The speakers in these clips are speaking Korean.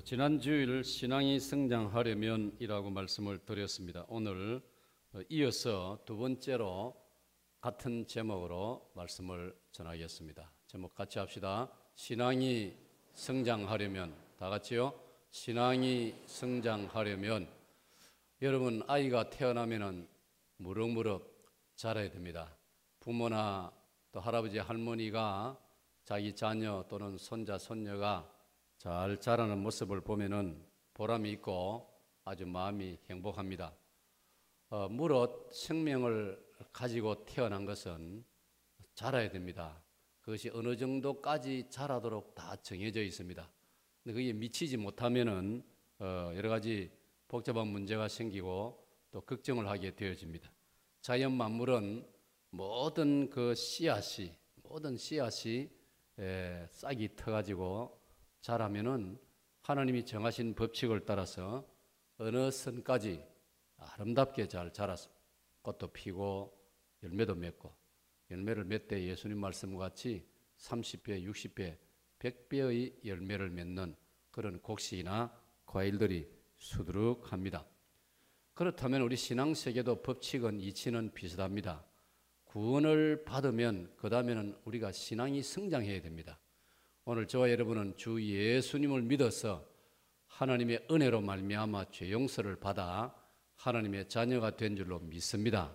지난 주일 신앙이 성장하려면이라고 말씀을 드렸습니다. 오늘 이어서 두 번째로 같은 제목으로 말씀을 전하겠습니다. 제목 같이 합시다. 신앙이 성장하려면. 다 같이요. 신앙이 성장하려면. 여러분, 아이가 태어나면은 무럭무럭 자라야 됩니다. 부모나 또 할아버지 할머니가 자기 자녀 또는 손자 손녀가 잘 자라는 모습을 보면은 보람이 있고 아주 마음이 행복합니다. 무릇 생명을 가지고 태어난 것은 자라야 됩니다. 그것이 어느 정도까지 자라도록 다 정해져 있습니다. 근데 그게 미치지 못하면은 여러 가지 복잡한 문제가 생기고 또 걱정을 하게 되어집니다. 자연 만물은 모든 씨앗이 싹이 터가지고 자라면은 하나님이 정하신 법칙을 따라서 어느 선까지 아름답게 잘 자라서 꽃도 피고 열매도 맺고, 열매를 맺되 예수님 말씀과 같이 30배, 60배, 100배의 열매를 맺는 그런 곡식이나 과일들이 수두룩합니다. 그렇다면 우리 신앙세계도 법칙은 이치는 비슷합니다. 구원을 받으면 그 다음에는 우리가 신앙이 성장해야 됩니다. 오늘 저와 여러분은 주 예수님을 믿어서 하나님의 은혜로 말미암아 죄 용서를 받아 하나님의 자녀가 된 줄로 믿습니다.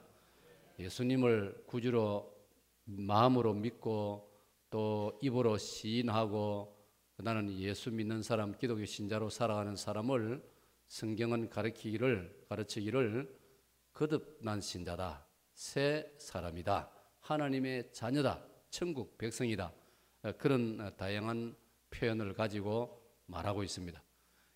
예수님을 구주로 마음으로 믿고 또 입으로 시인하고 나는 예수 믿는 사람, 기독교 신자로 살아가는 사람을 성경은 가르치기를 거듭난 신자다, 새 사람이다, 하나님의 자녀다, 천국 백성이다, 그런 다양한 표현을 가지고 말하고 있습니다.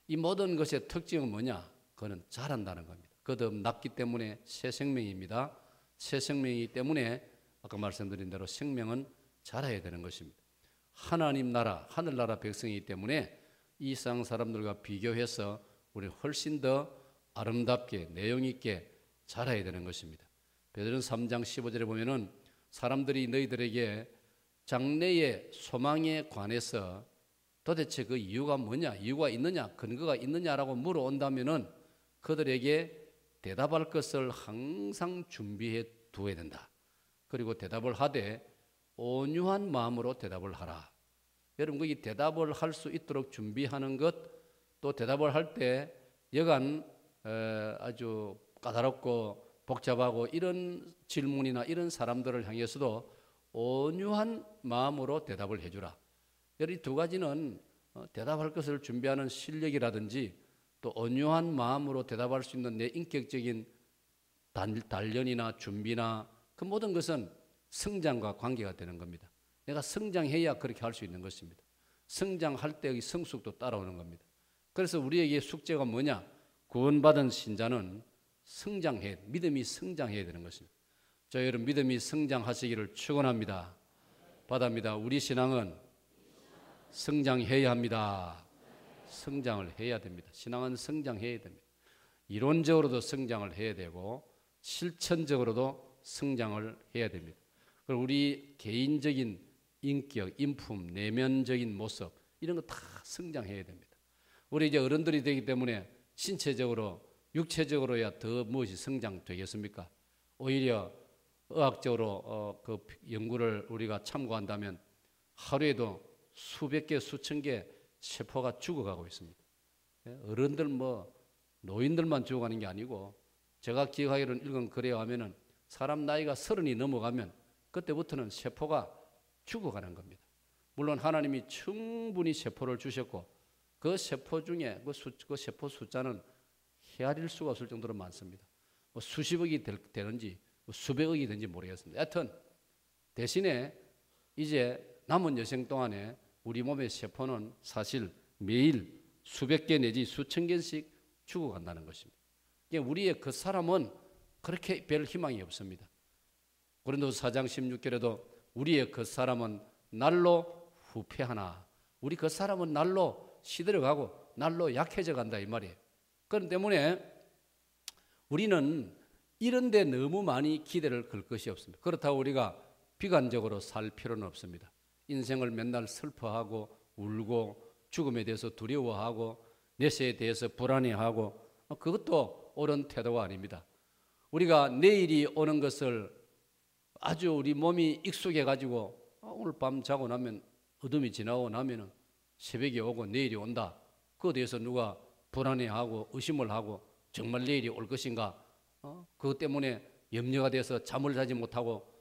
이 모든 것의 특징은 뭐냐? 그거는 자란다는 겁니다. 거듭났기 때문에 새 생명입니다. 새 생명이기 때문에 아까 말씀드린 대로 생명은 자라야 되는 것입니다. 하나님 나라, 하늘나라 백성이기 때문에 이 세상 사람들과 비교해서 우리는 훨씬 더 아름답게 내용 있게 자라야 되는 것입니다. 베드로전서 3장 15절에 보면은 사람들이 너희들에게 장래의 소망에 관해서 도대체 그 이유가 뭐냐, 이유가 있느냐, 근거가 있느냐라고 물어온다면은 그들에게 대답할 것을 항상 준비해 두어야 된다. 그리고 대답을 하되 온유한 마음으로 대답을 하라. 여러분, 거기 대답을 할 수 있도록 준비하는 것, 또 대답을 할 때 여간 아주 까다롭고 복잡하고 이런 질문이나 이런 사람들을 향해서도 온유한 마음으로 대답을 해주라. 이 두 가지는 대답할 것을 준비하는 실력이라든지 또 온유한 마음으로 대답할 수 있는 내 인격적인 단련이나 준비나 그 모든 것은 성장과 관계가 되는 겁니다. 내가 성장해야 그렇게 할 수 있는 것입니다. 성장할 때의 성숙도 따라오는 겁니다. 그래서 우리에게 숙제가 뭐냐? 구원받은 신자는 믿음이 성장해야 되는 것입니다. 저 여러분, 믿음이 성장하시기를 축원합니다. 바랍니다. 우리 신앙은 성장해야 합니다. 성장을 해야 됩니다. 신앙은 성장해야 됩니다. 이론적으로도 성장을 해야 되고 실천적으로도 성장을 해야 됩니다. 그리고 우리 개인적인 인격, 인품, 내면적인 모습 이런 거 다 성장해야 됩니다. 우리 이제 어른들이 되기 때문에 신체적으로, 육체적으로야 더 무엇이 성장되겠습니까? 오히려 의학적으로 그 연구를 우리가 참고한다면 하루에도 수백 개, 수천 개 세포가 죽어가고 있습니다. 어른들 노인들만 죽어가는 게 아니고 제가 기억하기로는 읽은 글에 하면은 사람 나이가 30이 넘어가면 그때부터는 세포가 죽어가는 겁니다. 물론 하나님이 충분히 세포를 주셨고 그 세포 중에 그 세포 숫자는 헤아릴 수가 없을 정도로 많습니다. 수십억이 되는지 수백억이 되는지 모르겠습니다. 하여튼 대신에 이제 남은 여생 동안에 우리 몸의 세포는 사실 매일 수백 개 내지 수천 개씩 죽어간다는 것입니다. 그러니까 우리의 그 사람은 그렇게 별 희망이 없습니다. 고린도서 4장 16절에도 우리의 그 사람은 날로 후패하나, 우리 그 사람은 날로 시들어가고 날로 약해져 간다 이 말이에요. 그렇기 때문에 우리는 이런 데 너무 많이 기대를 걸 것이 없습니다. 그렇다고 우리가 비관적으로 살 필요는 없습니다. 인생을 맨날 슬퍼하고 울고 죽음에 대해서 두려워하고 내세에 대해서 불안해하고 그것도 옳은 태도가 아닙니다. 우리가 내일이 오는 것을 아주 우리 몸이 익숙해 가지고 오늘 밤 자고 나면 어둠이 지나고 나면은 새벽이 오고 내일이 온다. 그에 대해서 누가 불안해하고 의심을 하고 정말 내일이 올 것인가? 그것 때문에 염려가 돼서 잠을 자지 못하고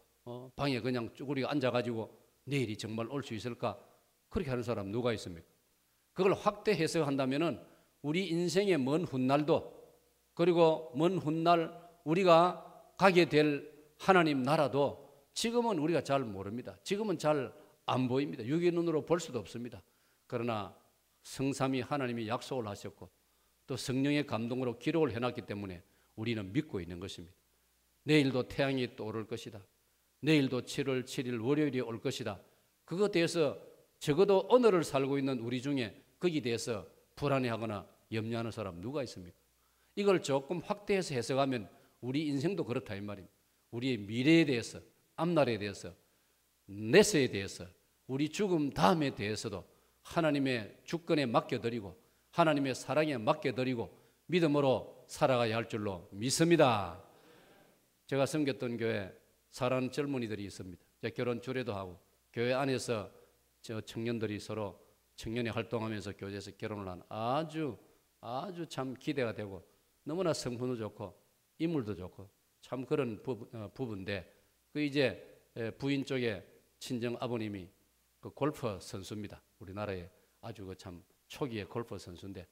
방에 그냥 쭈그리고 앉아가지고 내일이 정말 올 수 있을까? 그렇게 하는 사람 누가 있습니까? 그걸 확대 해석한다면은 우리 인생의 먼 훗날도 그리고 먼 훗날 우리가 가게 될 하나님 나라도 지금은 우리가 잘 모릅니다. 지금은 잘 안 보입니다. 육의 눈으로 볼 수도 없습니다. 그러나 성삼위 하나님이 약속을 하셨고 또 성령의 감동으로 기록을 해놨기 때문에 우리는 믿고 있는 것입니다. 내일도 태양이 또 오를 것이다. 내일도 7월 7일 월요일이 올 것이다. 그것에 대해서 적어도 오늘을 살고 있는 우리 중에 거기에 대해서 불안해하거나 염려하는 사람 누가 있습니까? 이걸 조금 확대해서 해석하면 우리 인생도 그렇다 이 말입니다. 우리의 미래에 대해서, 앞날에 대해서, 내세에 대해서, 우리 죽음 다음에 대해서도 하나님의 주권에 맡겨드리고 하나님의 사랑에 맡겨드리고 믿음으로 살아가야 할 줄로 믿습니다. 제가 섬겼던 교회 사랑하는 젊은이들이 있습니다. 결혼 주례도 하고 교회 안에서 저 청년들이 서로 청년회 활동하면서 교제에서 결혼을 한 아주 참 기대가 되고 너무나 성분도 좋고 인물도 좋고 참 그런 부부인데 그 이제 부인 쪽에 친정 아버님이 그 골프 선수입니다. 우리나라에 아주 그 참 초기의 골프 선수인데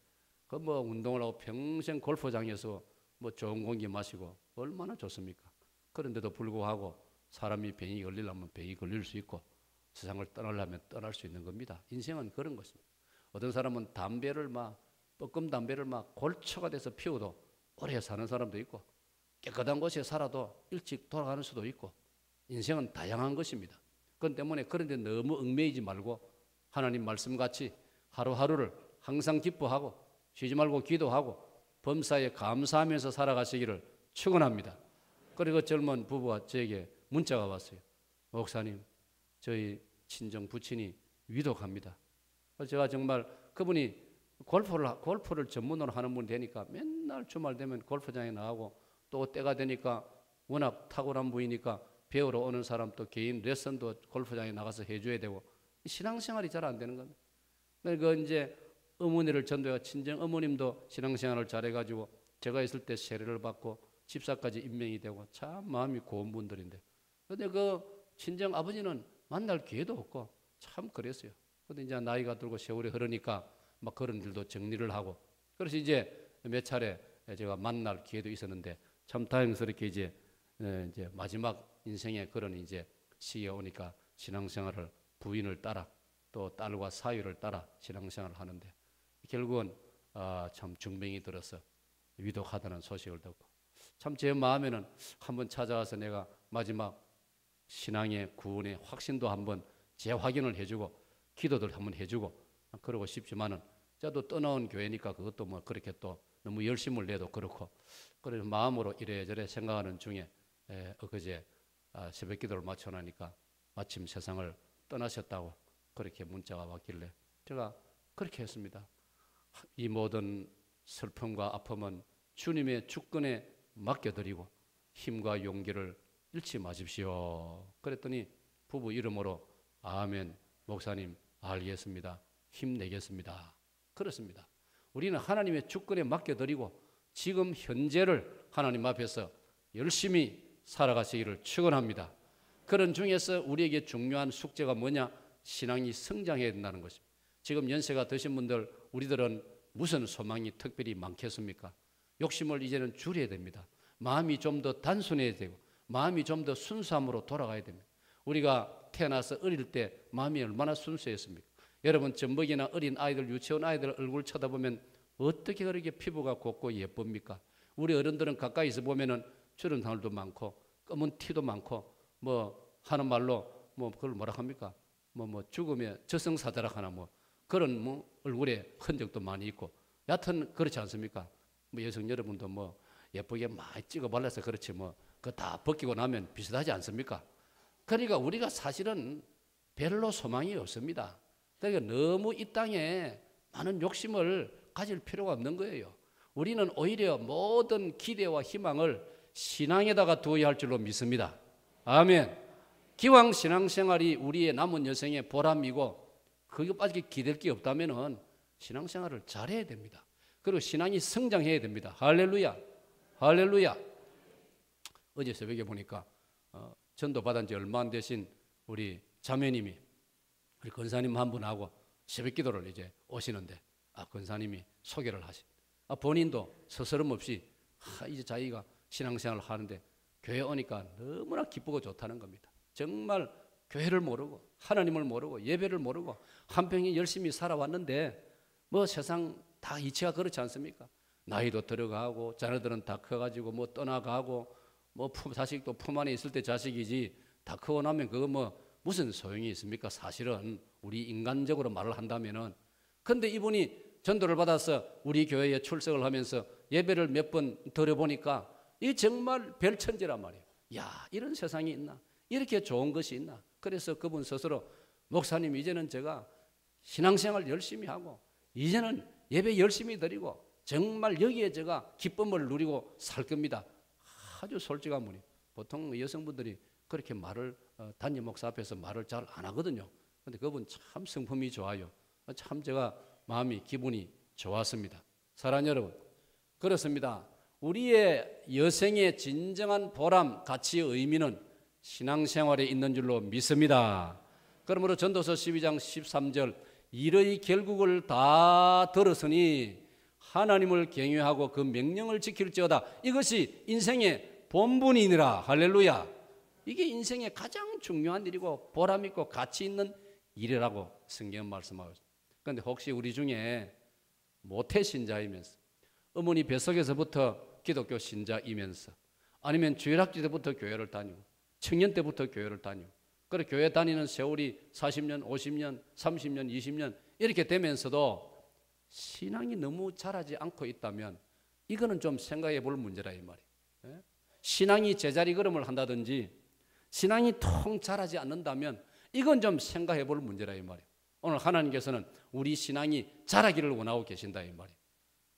그 뭐 운동을 하고 평생 골프장에서 뭐 좋은 공기 마시고 얼마나 좋습니까? 그런데도 불구하고 사람이 병이 걸리려면 병이 걸릴 수 있고 세상을 떠나려면 떠날 수 있는 겁니다. 인생은 그런 것입니다. 어떤 사람은 담배를 뻐끔 담배를 골초가 돼서 피워도 오래 사는 사람도 있고 깨끗한 곳에 살아도 일찍 돌아가는 수도 있고 인생은 다양한 것입니다. 그것 때문에 그런데 너무 얽매이지 말고 하나님 말씀같이 하루하루를 항상 기뻐하고 쉬지 말고 기도하고 범사에 감사하면서 살아가시기를 축원합니다. 그리고 젊은 부부가 저에게 문자가 왔어요. 목사님, 저희 친정 부친이 위독합니다. 제가 정말 그분이 골프를 전문으로 하는 분 되니까 맨날 주말 되면 골프장에 나가고 또 때가 되니까 워낙 탁월한 분이니까 배우러 오는 사람 또 개인 레슨도 골프장에 나가서 해줘야 되고 신앙생활이 잘 안 되는 겁니다. 그 이제 어머니를 전도해 친정 어머님도 신앙생활을 잘해가지고 제가 있을 때 세례를 받고 집사까지 임명이 되고 참 마음이 고운 분들인데 근데 그 친정 아버지는 만날 기회도 없고 참 그랬어요. 근데 이제 나이가 들고 세월이 흐르니까 막 그런 일도 정리를 하고 그래서 이제 몇 차례 제가 만날 기회도 있었는데 참 다행스럽게 이제 마지막 인생의 그런 이제 시기에 오니까 신앙생활을 부인을 따라 또 딸과 사위를 따라 신앙생활을 하는데 결국은 참 중병이 들어서 위독하다는 소식을 듣고 참 제 마음에는 한번 찾아와서 내가 마지막 신앙의 구원의 확신도 한번 재확인을 해주고 기도들 한번 해주고 그러고 싶지만은 저도 떠나온 교회니까 그것도 뭐 그렇게 또 너무 열심을 내도 그렇고 그래서 마음으로 이래저래 생각하는 중에 엊그제 새벽 기도를 마쳐나니까 마침 세상을 떠나셨다고 그렇게 문자가 왔길래 제가 그렇게 했습니다. 이 모든 슬픔과 아픔은 주님의 주권에 맡겨드리고 힘과 용기를 잃지 마십시오. 그랬더니 부부 이름으로 아멘 목사님 알겠습니다. 힘내겠습니다. 그렇습니다. 우리는 하나님의 주권에 맡겨드리고 지금 현재를 하나님 앞에서 열심히 살아가시기를 축원합니다. 그런 중에서 우리에게 중요한 숙제가 뭐냐? 신앙이 성장해야 된다는 것입니다. 지금 연세가 드신 분들 우리들은 무슨 소망이 특별히 많겠습니까? 욕심을 이제는 줄여야 됩니다. 마음이 좀 더 단순해야 되고 마음이 좀 더 순수함으로 돌아가야 됩니다. 우리가 태어나서 어릴 때 마음이 얼마나 순수했습니까? 여러분 전복이나 어린 아이들 유치원 아이들 얼굴 쳐다보면 어떻게 그렇게 피부가 곱고 예쁩니까? 우리 어른들은 가까이서 보면은 주름 살도 많고 검은 티도 많고 뭐 하는 말로 뭐 그걸 뭐라 합니까? 뭐 죽음의 저승사자라 하나 뭐 그런 뭐 얼굴에 흔적도 많이 있고 여하튼 그렇지 않습니까? 뭐 여성 여러분도 뭐 예쁘게 많이 찍어 발라서 그렇지 뭐 그거 다 벗기고 나면 비슷하지 않습니까? 그러니까 우리가 사실은 별로 소망이 없습니다. 그러니까 너무 이 땅에 많은 욕심을 가질 필요가 없는 거예요. 우리는 오히려 모든 기대와 희망을 신앙에다가 두어야 할 줄로 믿습니다. 아멘. 기왕 신앙생활이 우리의 남은 여생의 보람이고 그것까지 기댈 게 없다면 신앙생활을 잘해야 됩니다. 그리고 신앙이 성장해야 됩니다. 할렐루야. 할렐루야. 어제 새벽에 보니까 전도 받은 지 얼마 안 되신 우리 자매님이 우리 권사님 한 분하고 새벽 기도를 이제 오시는데 권사님이 소개를 하시. 본인도 스스럼 없이 이제 자기가 신앙생활을 하는데 교회 오니까 너무나 기쁘고 좋다는 겁니다. 정말 교회를 모르고 하나님을 모르고 예배를 모르고 한평생 열심히 살아왔는데 뭐 세상 다 이치가 그렇지 않습니까? 나이도 들어가고 자녀들은 다 커가지고 뭐 떠나가고 뭐 자식도 품 안에 있을 때 자식이지 다 크고 나면 그거 뭐 무슨 소용이 있습니까? 사실은 우리 인간적으로 말을 한다면은. 근데 이분이 전도를 받아서 우리 교회에 출석을 하면서 예배를 몇 번 들어보니까 이 정말 별천지란 말이에요. 야, 이런 세상이 있나? 이렇게 좋은 것이 있나? 그래서 그분 스스로 목사님 이제는 제가 신앙생활 열심히 하고 이제는 예배 열심히 드리고 정말 여기에 제가 기쁨을 누리고 살 겁니다. 아주 솔직한 분이. 보통 여성분들이 그렇게 말을 담임 목사 앞에서 말을 잘 안 하거든요. 그런데 그분 참 성품이 좋아요. 참 제가 마음이 기분이 좋았습니다. 사랑하는 여러분, 그렇습니다. 우리의 여생의 진정한 보람, 가치의 의미는 신앙생활에 있는 줄로 믿습니다. 그러므로 전도서 12장 13절 이의 결국을 다 들었으니 하나님을 경외하고 그 명령을 지킬지어다. 이것이 인생의 본분이니라. 할렐루야. 이게 인생의 가장 중요한 일이고 보람 있고 가치 있는 일이라고 성경은 말씀하고 있습니다. 그런데 혹시 우리 중에 모태신자이면서 어머니 뱃속에서부터 기독교 신자이면서 아니면 주일학교 때부터 교회를 다니고 청년 때부터 교회를 다니고 그리고 교회 다니는 세월이 40년, 50년, 30년, 20년 이렇게 되면서도 신앙이 너무 자라지 않고 있다면 이거는 좀 생각해 볼 문제라 이 말이에요. 신앙이 제자리 걸음을 한다든지 신앙이 통 자라지 않는다면 이건 좀 생각해 볼 문제라 이 말이에요. 오늘 하나님께서는 우리 신앙이 자라기를 원하고 계신다 이 말이에요.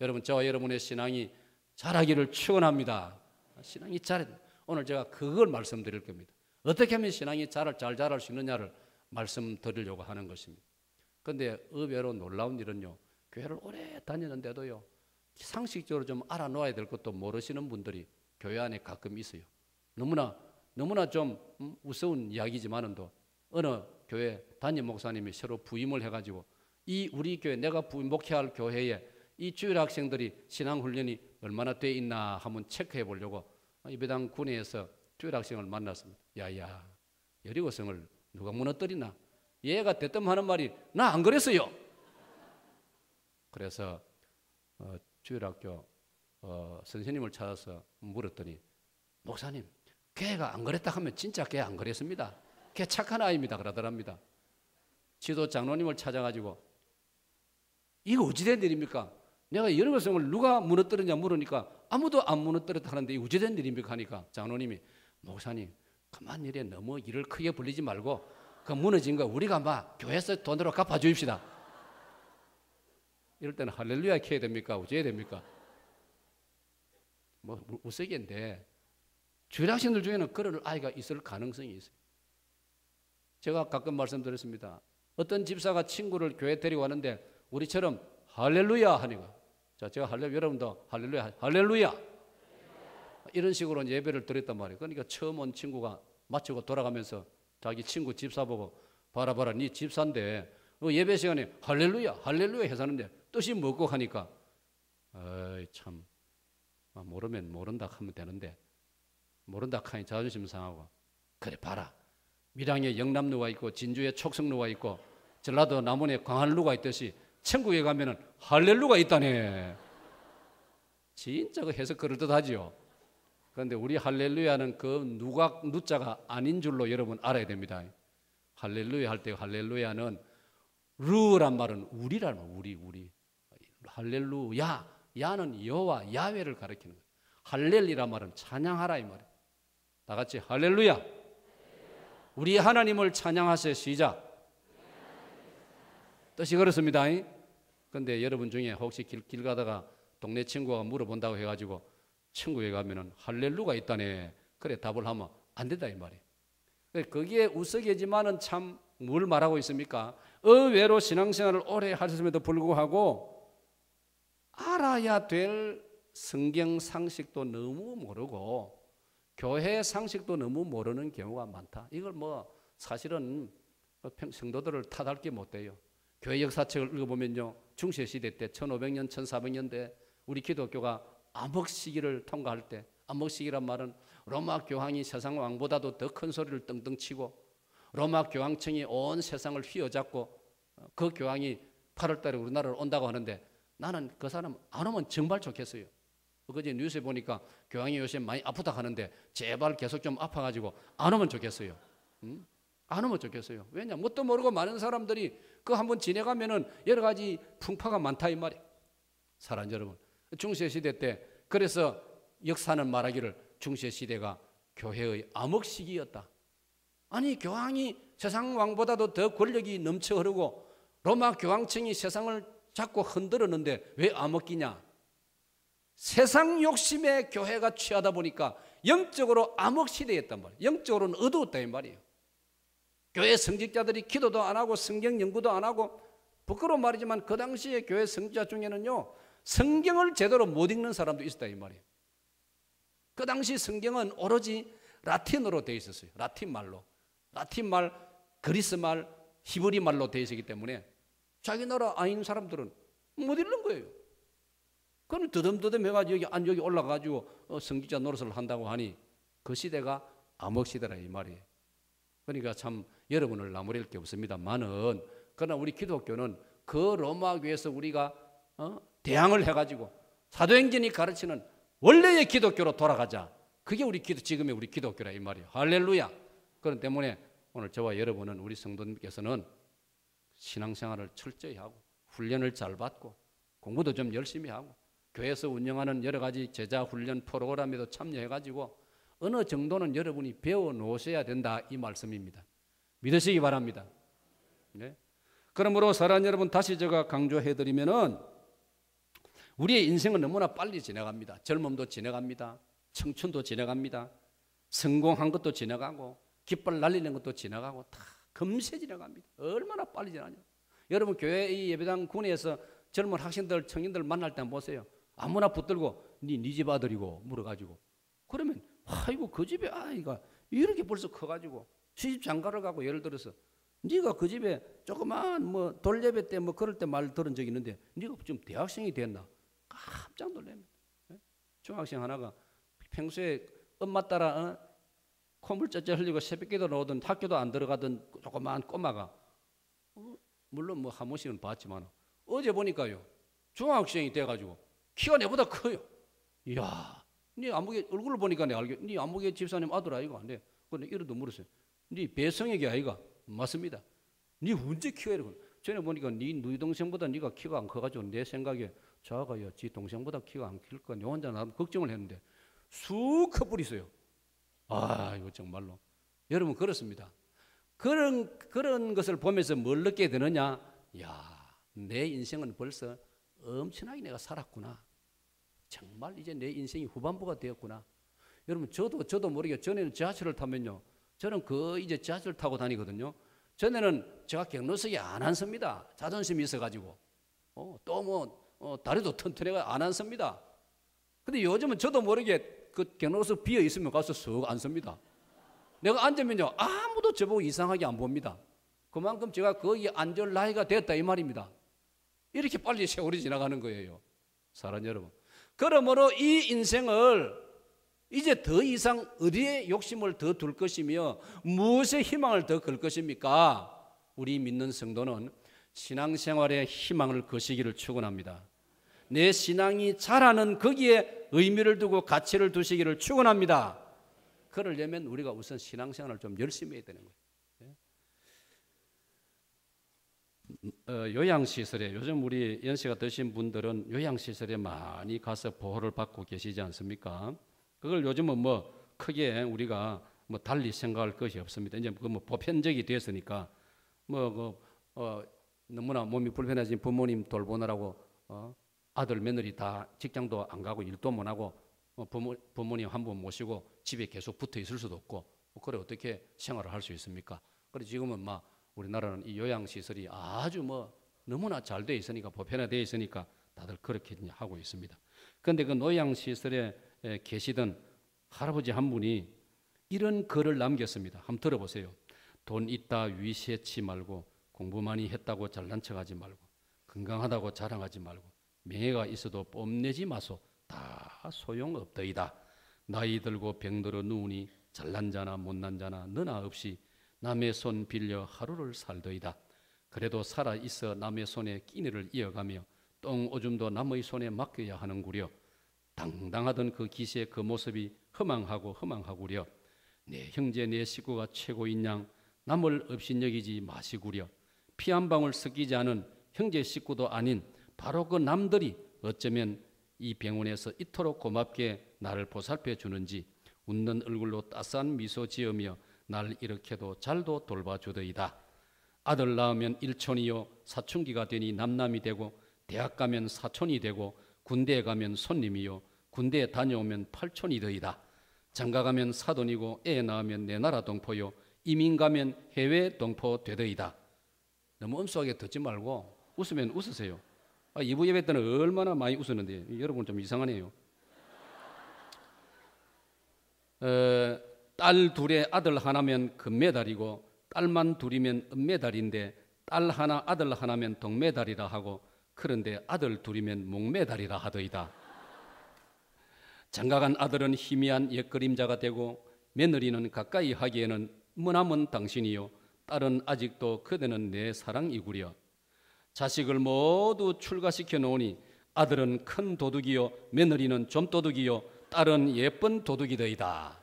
여러분, 저와 여러분의 신앙이 자라기를 축원합니다. 신앙이 자라. 오늘 제가 그걸 말씀드릴 겁니다. 어떻게 하면 신앙이 잘 자랄 수 있느냐를 말씀드리려고 하는 것입니다. 그런데 의외로 놀라운 일은요, 교회를 오래 다니는데도요, 상식적으로 좀 알아놓아야 될 것도 모르시는 분들이 교회 안에 가끔 있어요. 너무나 좀 우스운 이야기지만은도 어느 교회 담임 목사님이 새로 부임을 해가지고 이 우리 교회 내가 목회할 교회에 이 주일 학생들이 신앙훈련이 얼마나 돼 있나 한번 체크해 보려고 예배당 군내에서 주일 학생을 만났습니다. 야야, 여리고성을 누가 무너뜨리나? 얘가 대뜸 하는 말이 나 안 그랬어요. 그래서 주일학교 선생님을 찾아서 물었더니 목사님, 걔가 안 그랬다 하면 진짜 걔 안 그랬습니다. 걔 착한 아이입니다 그러더랍니다. 지도 장로님을 찾아가지고 이거 어찌된 일입니까? 내가 여리고성을 누가 무너뜨렸냐 물으니까 아무도 안 무너뜨렸다 하는데 이거 어찌된 일입니까 하니까 장로님이 목사님 그만 일에 너무 일을 크게 벌리지 말고 그 무너진 거 우리가 막 교회에서 돈으로 갚아주입시다. 이럴 때는 할렐루야 켜야 됩니까? 어째야 됩니까? 뭐 우스갯인데 주일 학생들 중에는 그럴 아이가 있을 가능성이 있어요. 제가 가끔 말씀드렸습니다. 어떤 집사가 친구를 교회 데리고 왔는데 우리처럼 할렐루야 하니까 자 제가 여러분도 할렐루야 이런 식으로 예배를 드렸단 말이에요. 그러니까 처음 온 친구가 마치고 돌아가면서 자기 친구 집사 보고 봐라 네 집사인데 예배 시간에 할렐루야 해서는데 뜻이 뭐고 하니까 참 모르면 모른다 하면 되는데 모른다 하니 자존심 상하고 그래 봐라 밀양에 영남루가 있고 진주에 촉성루가 있고 전라도 남원에 광안루가 있듯이 천국에 가면은 할렐루가 있다네. 진짜 그 해석 그럴듯하지요. 그런데 우리 할렐루야는 그 누자가 아닌 줄로 여러분 알아야 됩니다. 할렐루야 할 때 할렐루야는 르란 말은 우리라는 우리 할렐루야 야는 여호와 야훼를 가리키는 거예요. 할렐이란 말은 찬양하라 이 말이에요. 다 같이 할렐루야. 우리 하나님을 찬양하세 시작. 뜻이 그렇습니다. 근데 여러분 중에 혹시 길 가다가 동네 친구가 물어본다고 해가지고 친구에 가면은 할렐루가 있다네. 그래 답을 하면 안 된다 이 말이에요. 거기에 우스개지만은 참 뭘 말하고 있습니까? 의외로 신앙생활을 오래 하셨음에도 불구하고 알아야 될 성경 상식도 너무 모르고 교회 상식도 너무 모르는 경우가 많다. 이걸 뭐 사실은 성도들을 탓할 게 못 돼요. 교회 역사책을 읽어보면요, 중세시대 때 1500년, 1400년대 우리 기독교가 암흑시기를 통과할 때, 암흑시기란 말은 로마 교황이 세상 왕보다도 더 큰 소리를 떵떵 치고 로마 교황청이 온 세상을 휘어잡고 그 교황이 8월달에 우리나라로 온다고 하는데 나는 그 사람 안 오면 정말 좋겠어요. 그제 뉴스에 보니까 교황이 요새 많이 아프다 하는데 제발 계속 좀 아파가지고 안 오면 좋겠어요. 안 오면 좋겠어요. 왜냐, 뭣도 모르고 많은 사람들이 그 한번 지내가면은 여러 가지 풍파가 많다 이 말이에요. 사랑하는 여러분, 중세시대 때 그래서 역사는 말하기를 중세시대가 교회의 암흑시기였다. 아니, 교황이 세상 왕보다도 더 권력이 넘쳐 흐르고 로마 교황청이 세상을 자꾸 흔들었는데 왜 암흑기냐? 세상 욕심에 교회가 취하다 보니까 영적으로 암흑시대였단 말이에요. 영적으로는 어두웠다 이 말이에요. 교회 성직자들이 기도도 안 하고 성경 연구도 안 하고, 부끄러운 말이지만 그 당시에 교회 성직자 중에는요 성경을 제대로 못 읽는 사람도 있었다 이 말이에요. 그 당시 성경은 오로지 라틴어로 되어 있었어요. 라틴 말로, 라틴 말, 그리스 말, 히브리 말로 되어 있었기 때문에 자기 나라 아닌 사람들은 못 읽는 거예요. 그건 더듬더듬 해가지고 여기 올라가지고 성직자 노릇을 한다고 하니 그 시대가 암흑시대라 이 말이에요. 그러니까 참 여러분을 나무랄 게 없습니다만은, 그러나 우리 기독교는 그 로마 교회에서 우리가 대항을 해가지고 사도행전이 가르치는 원래의 기독교로 돌아가자. 그게 지금의 우리 기독교라 이 말이에요. 할렐루야. 그렇기 때문에 오늘 저와 여러분은, 우리 성도님께서는 신앙생활을 철저히 하고 훈련을 잘 받고 공부도 좀 열심히 하고 교회에서 운영하는 여러 가지 제자 훈련 프로그램에도 참여해가지고 어느 정도는 여러분이 배워 놓으셔야 된다 이 말씀입니다. 믿으시기 바랍니다. 네. 그러므로 사랑하는 여러분, 다시 제가 강조해드리면은 우리의 인생은 너무나 빨리 지나갑니다. 젊음도 지나갑니다. 청춘도 지나갑니다. 성공한 것도 지나가고 깃발 날리는 것도 지나가고 다 금세 지나갑니다. 얼마나 빨리 지나냐. 여러분 교회 이 예배당 군에서 젊은 학생들, 청년들 만날 때 한번 보세요. 아무나 붙들고 네 집 아들이고 물어가지고, 그러면 아이고 그 집에 아이가 이렇게 벌써 커가지고 시집 장가를 가고, 예를 들어서 네가 그 집에 조그만 뭐 돌예배 때 뭐 그럴 때 말 들은 적이 있는데 네가 지금 대학생이 됐나? 깜짝 놀랍니다. 중학생 하나가 평소에 엄마 따라 콧물 ጨጨ 흘리고 새벽기도 나오던 학교도 안 들어가던 조그만 꼬마가 물론 뭐 한 번씩은 봤지만 어제 보니까요 중학생이 돼가지고 키가 내보다 커요. 이야, 네 안목에 얼굴을 보니까 내가 알게, 네 안목에 집사님 아들 아이가 안 돼. 근데 이러도 물었어요. 네 배성혁이 아이가? 맞습니다. 네 언제 키가 이러고? 전에 보니까 네 동생보다 네가 키가 안 커가지고 내 생각에 자가야 지 동생보다 키가 안 클 거야. 내 혼자 나 걱정을 했는데 쑥 커버리세요. 아, 이거 정말로 여러분 그렇습니다. 그런 것을 보면서 뭘 느끼게 되느냐? 야, 내 인생은 벌써 엄청나게 내가 살았구나. 정말 이제 내 인생이 후반부가 되었구나. 여러분 저도 모르게 전에는 지하철을 타면요, 저는 이제 지하철 타고 다니거든요. 전에는 제가 경로석에 안 앉습니다. 자존심이 있어가지고 또 뭐 다리도 튼튼해가 안 앉습니다. 근데 요즘은 저도 모르게 그 경로석 비어 있으면 가서 쓱 앉습니다. 내가 앉으면요 아무도 저보고 이상하게 안 봅니다. 그만큼 제가 거기 앉을 나이가 됐다 이 말입니다. 이렇게 빨리 세월이 지나가는 거예요. 사랑하는 여러분, 그러므로 이 인생을 이제 더 이상 어디에 욕심을 더 둘 것이며 무엇에 희망을 더 걸 것입니까? 우리 믿는 성도는 신앙생활에 희망을 거시기를 축원합니다. 내 신앙이 자라는 거기에 의미를 두고 가치를 두시기를 축원합니다. 그러려면 우리가 우선 신앙생활을 좀 열심히 해야 되는 거예요. 요양시설에, 요즘 우리 연세가 드신 분들은 요양시설에 많이 가서 보호를 받고 계시지 않습니까? 그걸 요즘은 뭐 크게 우리가 뭐 달리 생각할 것이 없습니다. 이제 그 뭐 보편적이 됐으니까 너무나 몸이 불편해진 부모님 돌보느라고 아들 며느리 다 직장도 안 가고 일도 못 하고 부모님 한 분 모시고 집에 계속 붙어 있을 수도 없고 그래 어떻게 생활을 할 수 있습니까? 그래 지금은 막 우리나라는 이 요양시설이 아주 너무나 잘 돼 있으니까 보편화되어 있으니까 다들 그렇게 하고 있습니다. 그런데 그 노양시설에 계시던 할아버지 한 분이 이런 글을 남겼습니다. 한번 들어보세요. 돈 있다 위시치 말고 공부 많이 했다고 잘난 척하지 말고 건강하다고 자랑하지 말고 명예가 있어도 뽐내지 마소. 다 소용없더이다. 나이 들고 병들어 누우니 잘난 자나 못난 자나 너나 없이 남의 손 빌려 하루를 살더이다. 그래도 살아있어 남의 손에 끼니를 이어가며 똥 오줌도 남의 손에 맡겨야 하는구려. 당당하던 그 기세의 그 모습이 허망하구려. 내 형제 내 식구가 최고인 양 남을 없인 여기지 마시구려. 피 한 방울 섞이지 않은 형제 식구도 아닌 바로 그 남들이 어쩌면 이 병원에서 이토록 고맙게 나를 보살펴 주는지 웃는 얼굴로 따스한 미소 지으며 날 이렇게도 잘도 돌봐주더이다. 아들 낳으면 일촌이요 사춘기가 되니 남남이 되고 대학 가면 사촌이 되고 군대에 가면 손님이요 군대에 다녀오면 팔촌이더이다. 장가 가면 사돈이고 애 낳으면 내 나라 동포요 이민 가면 해외 동포 되더이다. 너무 엄숙하게 듣지 말고 웃으면 웃으세요. 이부 예배 때는 얼마나 많이 웃었는데 여러분 좀 이상하네요. 딸 둘에 아들 하나면 금메달이고 딸만 둘이면 은메달인데 딸 하나 아들 하나면 동메달이라 하고 그런데 아들 둘이면 목메달이라 하더이다. 장가간 아들은 희미한 옛그림자가 되고 며느리는 가까이 하기에는 머나먼 당신이요 딸은 아직도 그대는 내 사랑이구려. 자식을 모두 출가시켜 놓으니 아들은 큰 도둑이요 며느리는 좀도둑이요 딸은 예쁜 도둑이더이다.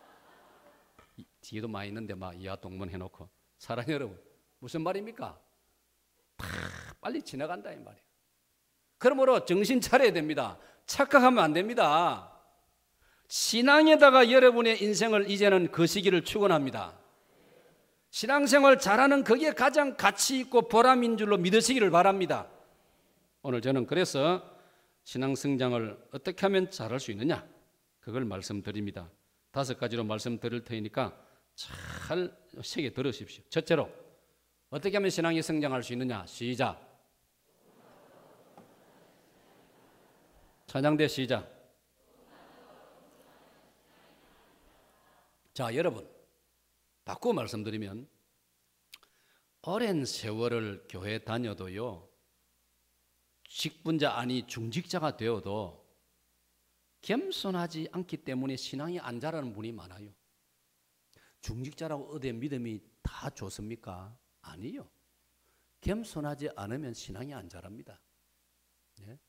뒤에도 많이 있는데 막 이하 동문 해놓고 사랑하는 여러분 무슨 말입니까? 빨리 지나간다 이 말이에요. 그러므로 정신 차려야 됩니다. 착각하면 안 됩니다. 신앙에다가 여러분의 인생을 이제는 거시기를 축원합니다. 신앙생활 잘하는 그게 가장 가치 있고 보람인 줄로 믿으시기를 바랍니다. 오늘 저는 그래서 신앙 성장을 어떻게 하면 잘할 수 있느냐 그걸 말씀드립니다. 5가지로 말씀드릴 테니까 잘 새겨 들으십시오. 첫째로 어떻게 하면 신앙이 성장할 수 있느냐. 시작. 찬양대 시작. 자, 여러분 바꾸어 말씀드리면 오랜 세월을 교회 다녀도요 직분자 아니 중직자가 되어도 겸손하지 않기 때문에 신앙이 안 자라는 분이 많아요. 중직자라고 어디에 믿음이 다 좋습니까? 아니요. 겸손하지 않으면 신앙이 안 자랍니다. 네?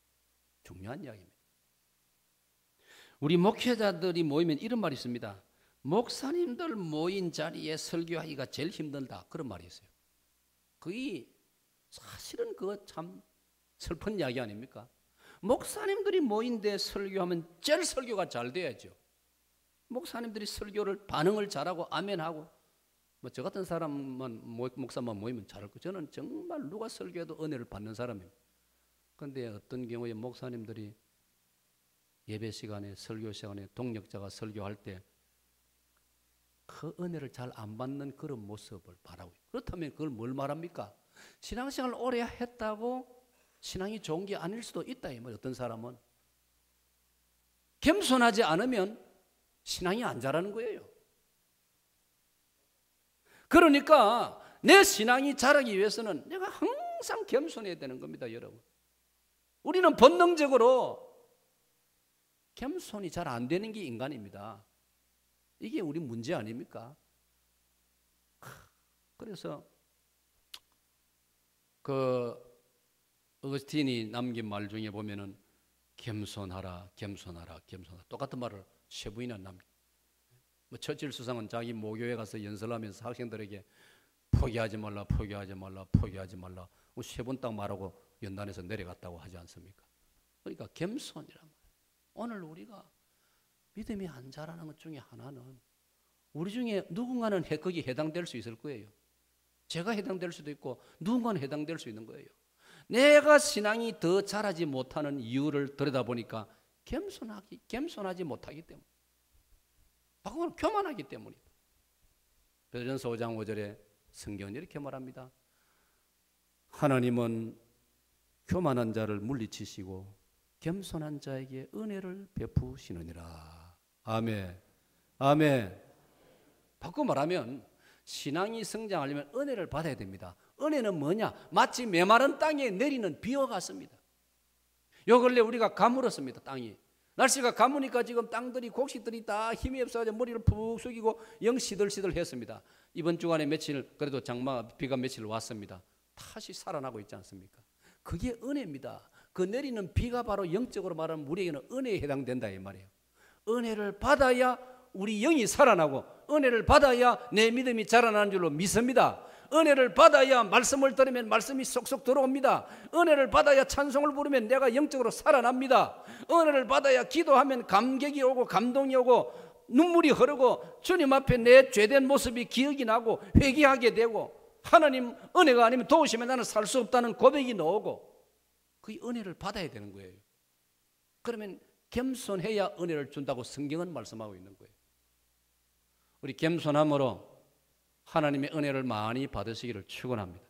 중요한 이야기입니다. 우리 목회자들이 모이면 이런 말이 있습니다. 목사님들 모인 자리에 설교하기가 제일 힘들다. 그런 말이 있어요. 그게 사실은 그거 참 슬픈 이야기 아닙니까? 목사님들이 모인 데 설교하면 제일 설교가 잘 돼야죠. 목사님들이 설교를 반응을 잘하고 아멘하고 저 같은 사람만 목사만 모이면 잘할 거예요. 저는 정말 누가 설교해도 은혜를 받는 사람입니다. 그런데 어떤 경우에 목사님들이 예배 시간에 설교 시간에 동력자가 설교할 때 그 은혜를 잘 안 받는 그런 모습을 바라고 그렇다면 그걸 뭘 말합니까? 신앙생활을 오래 했다고 신앙이 좋은 게 아닐 수도 있다. 어떤 사람은 겸손하지 않으면 신앙이 안 자라는 거예요. 그러니까 내 신앙이 자라기 위해서는 내가 항상 겸손해야 되는 겁니다, 여러분. 우리는 본능적으로 겸손이 잘 안 되는 게 인간입니다. 이게 우리 문제 아닙니까? 그래서 그 어거스틴이 남긴 말 중에 보면은 겸손하라, 겸손하라, 겸손하라. 똑같은 말을 세 번이나 남겨. 처칠 수상은 자기 모교에 가서 연설하면서 학생들에게 포기하지 말라, 포기하지 말라, 포기하지 말라. 세 번 딱 말하고 연단에서 내려갔다고 하지 않습니까? 그러니까 겸손이란 말이에요. 오늘 우리가 믿음이 안 자라는 것 중에 하나는 우리 중에 누군가는 거기에 해당될 수 있을 거예요. 제가 해당될 수도 있고 누군가는 해당될 수 있는 거예요. 내가 신앙이 더 자라지 못하는 이유를 들여다보니까 겸손하지 못하기 때문에, 바꾸면 교만하기 때문이다. 베드로전서 5장 5절에 성경은 이렇게 말합니다. 하나님은 교만한 자를 물리치시고 겸손한 자에게 은혜를 베푸시느니라. 아멘. 아멘. 바꿔 말하면 신앙이 성장하려면 은혜를 받아야 됩니다. 은혜는 뭐냐? 마치 메마른 땅에 내리는 비와 같습니다. 요 근래 우리가 가물었습니다. 땅이. 날씨가 가무니까 지금 땅들이 곡식들이 다 힘이 없어서 머리를 푹 숙이고 영 시들시들 했습니다. 이번 주간에 며칠 그래도 비가 며칠 왔습니다. 다시 살아나고 있지 않습니까? 그게 은혜입니다. 그 내리는 비가 바로 영적으로 말하면 우리에게는 은혜에 해당된다 이 말이에요. 은혜를 받아야 우리 영이 살아나고, 은혜를 받아야 내 믿음이 자라나는 줄로 믿습니다. 은혜를 받아야 말씀을 들으면 말씀이 쏙쏙 들어옵니다. 은혜를 받아야 찬송을 부르면 내가 영적으로 살아납니다. 은혜를 받아야 기도하면 감격이 오고 감동이 오고 눈물이 흐르고 주님 앞에 내 죄된 모습이 기억이 나고 회개하게 되고, 하나님 은혜가 아니면 도우시면 나는 살 수 없다는 고백이 나오고, 그 은혜를 받아야 되는 거예요. 그러면 겸손해야 은혜를 준다고 성경은 말씀하고 있는 거예요. 우리 겸손함으로 하나님의 은혜를 많이 받으시기를 축원합니다.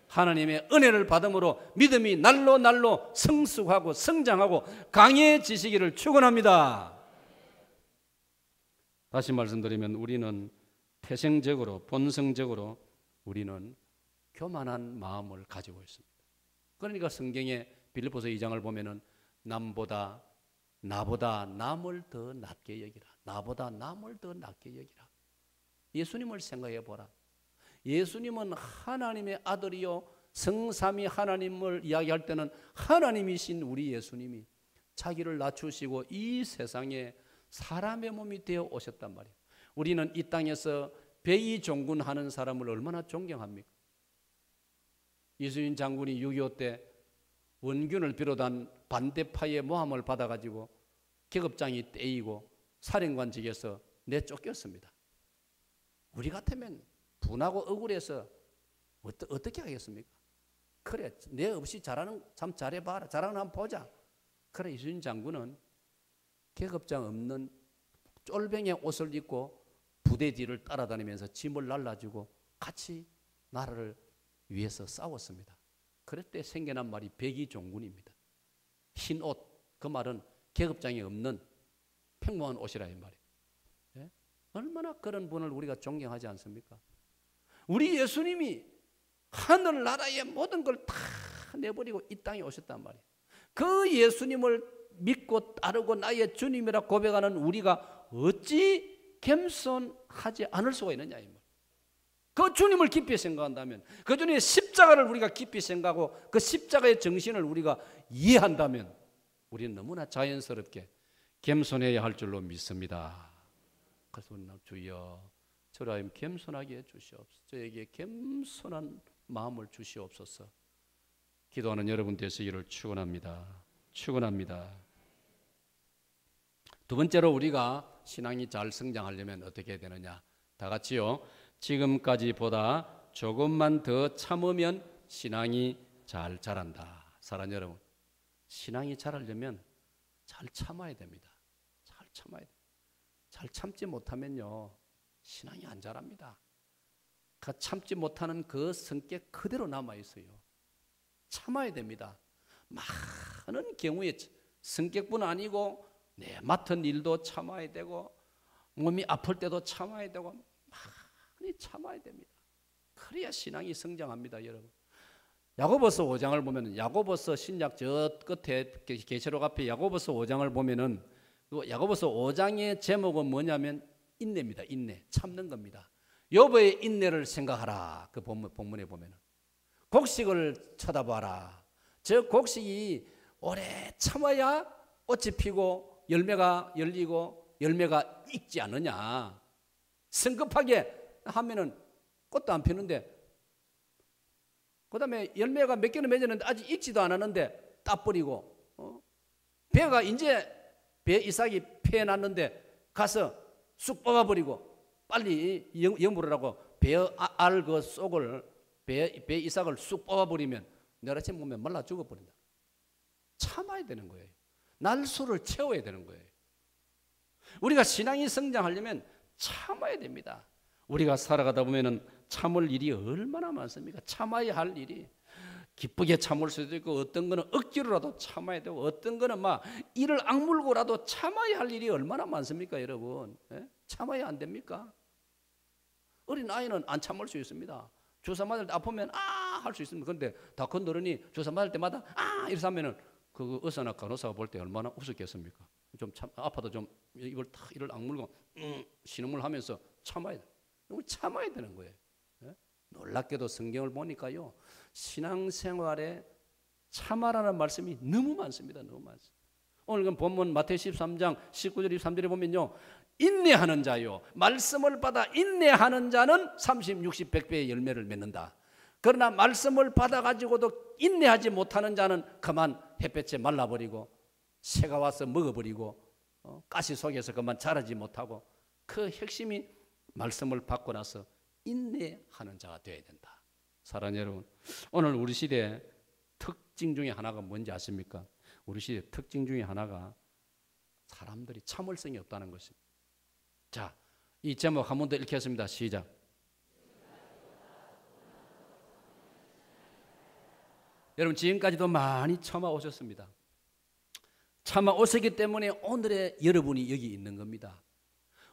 하나님의 은혜를 받음으로 믿음이 날로 날로 성숙하고 성장하고 강해지시기를 축원합니다. 다시 말씀드리면 우리는 태생적으로 본성적으로 우리는 교만한 마음을 가지고 있습니다. 그러니까 성경에 빌립보서 2장을 보면은 나보다 남을 더 낮게 여기라. 나보다 남을 더 낮게 여기라. 예수님을 생각해 보라. 예수님은 하나님의 아들이요 성삼위 하나님을 이야기할 때는 하나님이신 우리 예수님이 자기를 낮추시고 이 세상에 사람의 몸이 되어 오셨단 말이에요. 우리는 이 땅에서 베이종군하는 사람을 얼마나 존경합니까? 이순신 장군이 6.25 때 원균을 비롯한 반대파의 모함을 받아가지고 계급장이 떼이고 사령관직에서 내쫓겼습니다. 우리 같으면 분하고 억울해서 어떻게 하겠습니까? 그래, 내 없이 잘하는 참 잘해봐라. 잘하는 한번 보자. 그래, 이순신 장군은 계급장 없는 쫄병의 옷을 입고 부대 뒤를 따라다니면서 짐을 날라주고 같이 나라를 위해서 싸웠습니다. 그럴 때 생겨난 말이 백의종군입니다. 흰 옷, 그 말은 계급장이 없는 평범한 옷이라 이 말이에요. 예? 얼마나 그런 분을 우리가 존경하지 않습니까? 우리 예수님이 하늘나라의 모든 걸 다 내버리고 이 땅에 오셨단 말이에요. 그 예수님을 믿고 따르고 나의 주님이라 고백하는 우리가 어찌 겸손하지 않을 수가 있느냐 이 말이에요. 그 주님을 깊이 생각한다면, 그 주님의 십자가를 우리가 깊이 생각하고 그 십자가의 정신을 우리가 이해한다면 우리는 너무나 자연스럽게 겸손해야 할 줄로 믿습니다. 그래서 우리는 주여 저를 하여금 겸손하게 해주시옵소서. 저에게 겸손한 마음을 주시옵소서. 기도하는 여러분 되시기를 축원합니다. 축원합니다. 두 번째로 우리가 신앙이 잘 성장하려면 어떻게 해야 되느냐? 다 같이요. 지금까지보다 조금만 더 참으면 신앙이 잘 자란다. 사랑하는 여러분, 신앙이 자라려면 잘 참아야 됩니다. 잘 참아야 돼요. 잘 참지 못하면요 신앙이 안 자랍니다. 그 참지 못하는 그 성격 그대로 남아 있어요. 참아야 됩니다. 많은 경우에 성격뿐 아니고 내 맡은 일도 참아야 되고 몸이 아플 때도 참아야 되고 많이 참아야 됩니다. 그래야 신앙이 성장합니다, 여러분. 야고보서 5장을 보면, 야고보서 신약 저 끝에 계시록 앞에 야고보서 5장을 보면은 야고보서 5장의 제목은 뭐냐면 인내입니다. 인내, 참는 겁니다. 욥의 인내를 생각하라. 그 본문에 보면은 곡식을 쳐다봐라. 저 곡식이 오래 참아야 꽃이 피고 열매가 열리고 열매가 익지 않느냐. 성급하게 하면은 꽃도 안 피는데, 그 다음에 열매가 몇 개는 맺었는데 아직 익지도 않았는데 따버리고, 배가 이제 배 이삭이 패해놨는데 가서 쑥 뽑아버리고 빨리 여물으라고 배 알 그 속을 배 이삭을 쑥 뽑아버리면 내일 아침 보면 말라 죽어버린다. 참아야 되는 거예요. 날수를 채워야 되는 거예요. 우리가 신앙이 성장하려면 참아야 됩니다. 우리가 살아가다 보면은 참을 일이 얼마나 많습니까? 참아야 할 일이. 기쁘게 참을 수도 있고, 어떤 거는 억지로라도 참아야 되고, 어떤 거는 막 이를 악물고라도 참아야 할 일이 얼마나 많습니까, 여러분? 예? 참아야 안 됩니까? 어린 아이는 안 참을 수 있습니다. 주사 맞을 때 아프면 할 수 있습니다. 그런데 다 큰 어른이 주사 맞을 때마다 이렇게 하면은 그 의사나 간호사가 볼 때 얼마나 우습겠습니까? 좀 아파도 좀 입을 탁 이를 악물고 신음을 하면서 참아야 돼. 참아야 되는 거예요. 예? 놀랍게도 성경을 보니까요, 신앙생활에 참아라는 말씀이 너무 많습니다. 너무 많습니다. 오늘 그 본문 마태복음 13장 19절 23절에 보면요, 인내하는 자요, 말씀을 받아 인내하는 자는 30, 60, 100배의 열매를 맺는다. 그러나 말씀을 받아가지고도 인내하지 못하는 자는 그만 햇볕에 말라버리고 새가 와서 먹어버리고 가시 속에서 그만 자라지 못하고, 그 핵심이 말씀을 받고 나서 인내하는 자가 되어야 된다. 사랑하는 여러분, 오늘 우리 시대의 특징 중에 하나가 뭔지 아십니까? 우리 시대의 특징 중에 하나가 사람들이 참을성이 없다는 것입니다. 자, 이 제목 한 번 더 읽겠습니다. 시작. 여러분, 지금까지도 많이 참아 오셨습니다. 참아 오셨기 때문에 오늘의 여러분이 여기 있는 겁니다.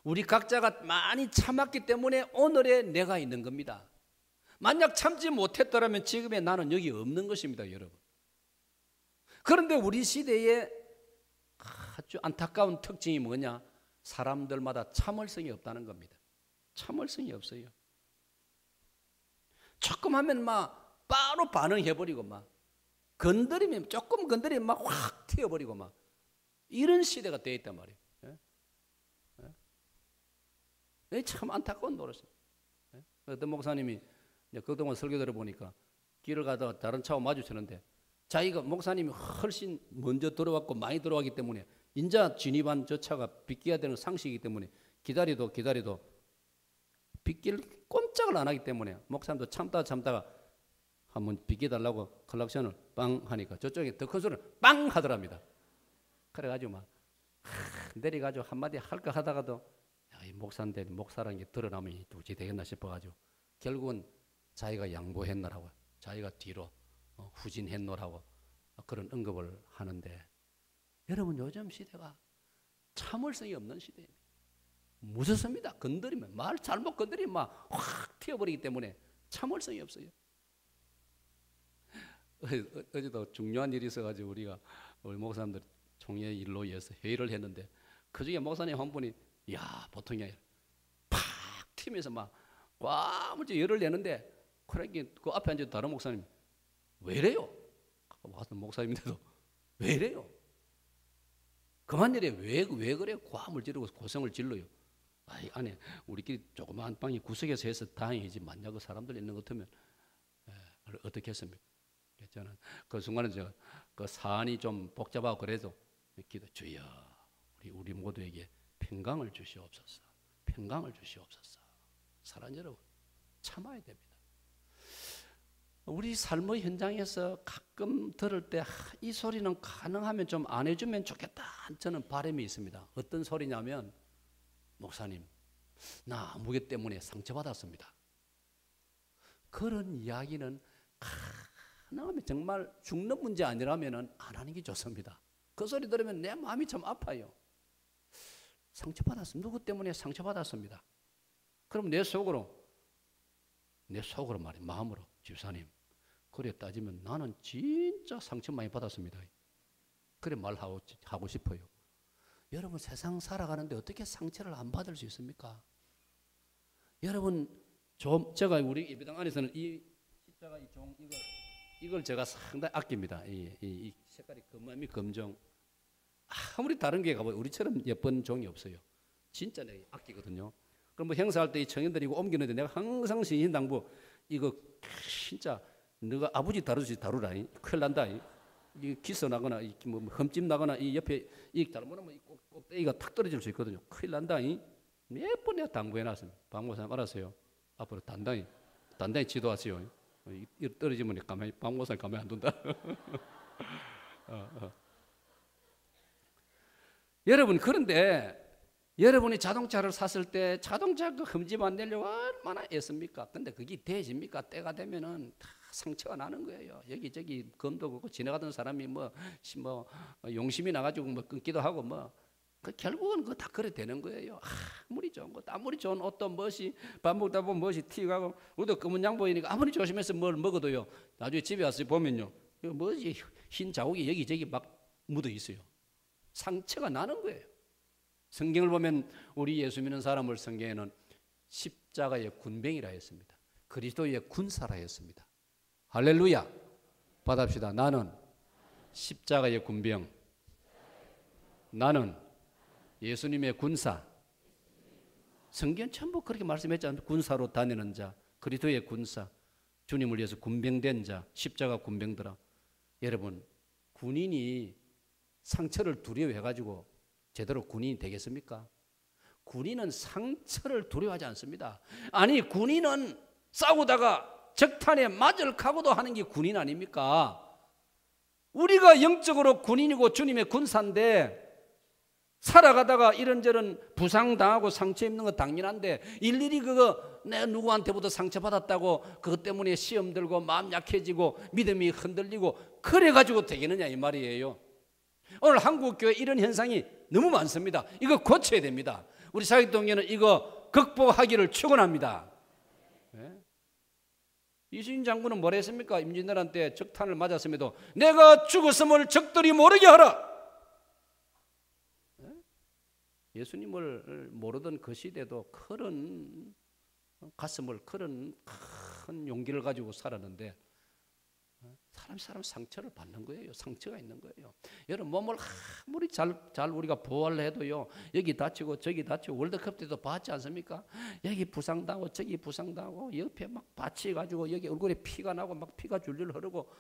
우리 각자가 많이 참았기 때문에 오늘의 내가 있는 겁니다. 만약 참지 못했더라면 지금의 나는 여기 없는 것입니다, 여러분. 그런데 우리 시대에 아주 안타까운 특징이 뭐냐? 사람들마다 참을성이 없다는 겁니다. 참을성이 없어요. 조금 하면 막 바로 반응해버리고, 막 건드리면, 조금 건드리면 막 확 튀어버리고, 막 이런 시대가 되어 있단 말이에요. 참 안타까운 노릇입니다. 어떤 목사님이 그동안 설교 들어보니까 길을 가다가 다른 차와 마주치는데, 자기가 목사님이 훨씬 먼저 들어왔고 많이 들어왔기 때문에 인자 진입한 저 차가 빗겨야 되는 상식이기 때문에 기다리도 빗길 꼼짝을 안 하기 때문에 목사님도 참다가 한번 빗겨달라고 클락션을 빵 하니까 저쪽에 더 큰 소리를 빵 하더랍니다. 그래가지고 막 내려가지고 한마디 할까 하다가도 이 목사인데 목사라는 게 드러나면 도저히 되겠나 싶어가지고 결국은 자기가 양보했노라고, 자기가 뒤로 후진했노라고 그런 언급을 하는데, 여러분, 요즘 시대가 참을성이 없는 시대입니다. 무섭습니다. 건드리면, 말 잘못 건드리면 막 확 튀어버리기 때문에 참을성이 없어요. 어제도 중요한 일이 있어가지고 우리 목사님들 총회 일로 위해서 회의를 했는데, 그중에 목사님 한 분이 보통이 아니라 팍 튀면서 막 꽈물지 열을 내는데, 그러니까 그 앞에 앉은 다른 목사님, 왜 이래요? 와서 목사님인데도 왜 이래요? 그만 이래. 왜 그래? 꽈물 지르고 고성을 질러요. 아니, 우리끼리 조그마한 방이 구석에서 해서 다행이지, 만약 그 사람들 있는 것 같으면 어떻게 했습니까? 저는 그 순간에 제가 그 사안이 좀 복잡하고 그래도 기도, 주여, 우리 모두에게 평강을 주시옵소서. 평강을 주시옵소서. 사랑하는 여러분, 참아야 됩니다. 우리 삶의 현장에서 가끔 들을 때 이 소리는 가능하면 좀 안 해주면 좋겠다, 저는 바람이 있습니다. 어떤 소리냐면, 목사님, 나 무게 때문에 상처받았습니다. 그런 이야기는 가능하면 정말 죽는 문제 아니라면 안 하는 게 좋습니다. 그 소리 들으면 내 마음이 참 아파요. 상처받았습니다. 누구 때문에 상처받았습니다. 그럼 내 속으로 말해, 마음으로, 집사님, 그래 따지면 나는 진짜 상처 많이 받았습니다. 그래 말하고 싶어요. 여러분, 세상 살아가는데 어떻게 상처를 안 받을 수 있습니까? 여러분, 제가 우리 예배당 안에서는 이 십자가 이 종 이걸 제가 상당히 아낍니다. 이 색깔이 금암이 검정. 아무리 다른 교회 가봐요, 우리처럼 예쁜 종이 없어요. 진짜 내가 아끼거든요. 그럼 뭐 행사할 때 이 청년들이 이거 옮기는데 내가 항상 신신당부, 이거 진짜 너가 아버지 다루듯이 다루라. 큰일 난다. 이 기스 나거나 뭐 흠집 나거나 이 옆에 이 잘못하면 이 꼭대기가 탁 떨어질 수 있거든요. 큰일 난다. 몇 번 내가 당부해 놨습니다. 박목사님 알았어요. 앞으로 단단히 지도하세요. 떨어지면 가만히 방모살 가만히 안 둔다. 여러분, 그런데 여러분이 자동차를 샀을 때 자동차 그 흠집 안 내려고 얼마나 애씁니까? 근데 그게 되십니까? 때가 되면은 다 상처가 나는 거예요. 여기저기 검도 긋고 지나가던 사람이 뭐 용심이 나가지고 뭐 끊기도 하고 그 결국은 그거 다 그래 되는 거예요. 아무리 좋은 것, 아무리 좋은 옷도 멋이 밥 먹다 보면 멋이 튀어가고, 우리도 검은 양보이니까 아무리 조심해서 뭘 먹어도요, 나중에 집에 와서 보면요, 이거 뭐지 흰 자국이 여기저기 막 묻어 있어요. 상처가 나는 거예요. 성경을 보면 우리 예수 믿는 사람을 성경에는 십자가의 군병이라 했습니다. 그리스도의 군사라 했습니다. 할렐루야. 받합시다. 나는 십자가의 군병, 나는 예수님의 군사. 성경 전부 그렇게 말씀했잖아요. 군사로 다니는 자, 그리스도의 군사, 주님을 위해서 군병된 자, 십자가 군병들아. 여러분, 군인이 상처를 두려워해가지고 제대로 군인이 되겠습니까? 군인은 상처를 두려워하지 않습니다. 아니, 군인은 싸우다가 적탄에 맞을 각오도 하는 게 군인 아닙니까? 우리가 영적으로 군인이고 주님의 군사인데 살아가다가 이런저런 부상당하고 상처 입는 거 당연한데 일일이 그거 내가 누구한테부터 상처받았다고 그것 때문에 시험 들고 마음 약해지고 믿음이 흔들리고 그래가지고 되겠느냐 이 말이에요. 오늘 한국교회 이런 현상이 너무 많습니다. 이거 고쳐야 됩니다. 우리 사역동에는 이거 극복하기를 축원합니다. 네? 이순신 장군은 뭐라 했습니까? 임진왜란 적탄을 맞았음에도 내가 죽었음을 적들이 모르게 하라. 네? 예수님을 모르던 그 시대도 그런 가슴을, 그런 큰 용기를 가지고 살았는데 사람 상처를 받는 거예요. 상처가 있는 거예요. 여러분, 몸을 아무리 잘 우리가 보호를 해도요, 여기 다치고 저기 다치고 월드컵 때도 봤지 않습니까? 여기 부상당하고 저기 부상당하고 옆에 막 다치가지고 여기 얼굴에 피가 나고 막 피가 줄줄 흐르고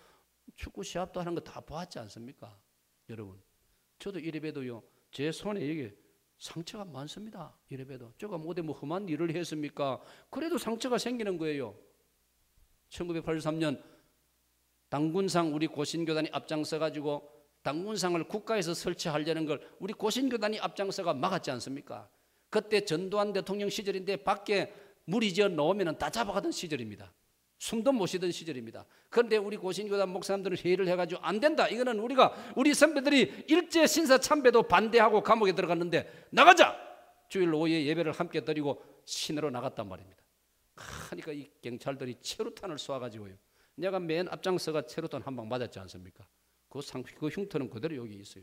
축구 시합도 하는 거 다 봤지 않습니까? 여러분, 저도 이래봬도요, 제 손에 여기 상처가 많습니다. 이래봬도 제가 뭐 험한 일을 했습니까? 그래도 상처가 생기는 거예요. 1983년 당군상 우리 고신교단이 앞장서가지고 당군상을 국가에서 설치하려는 걸 우리 고신교단이 앞장서가 막았지 않습니까? 그때 전두환 대통령 시절인데 밖에 물이 지어 넣으면 다 잡아가던 시절입니다. 숨도 못 쉬던 시절입니다. 그런데 우리 고신교단 목사님들은 회의를 해가지고 안 된다. 이거는 우리 선배들이 일제 신사 참배도 반대하고 감옥에 들어갔는데 나가자. 주일 오후에 예배를 함께 드리고 시내로 나갔단 말입니다. 그러니까 이 경찰들이 체루탄을 쏘아가지고요. 내가 맨 앞장서가 체루탄 한 방 맞았지 않습니까? 그 흉터는 그대로 여기 있어요.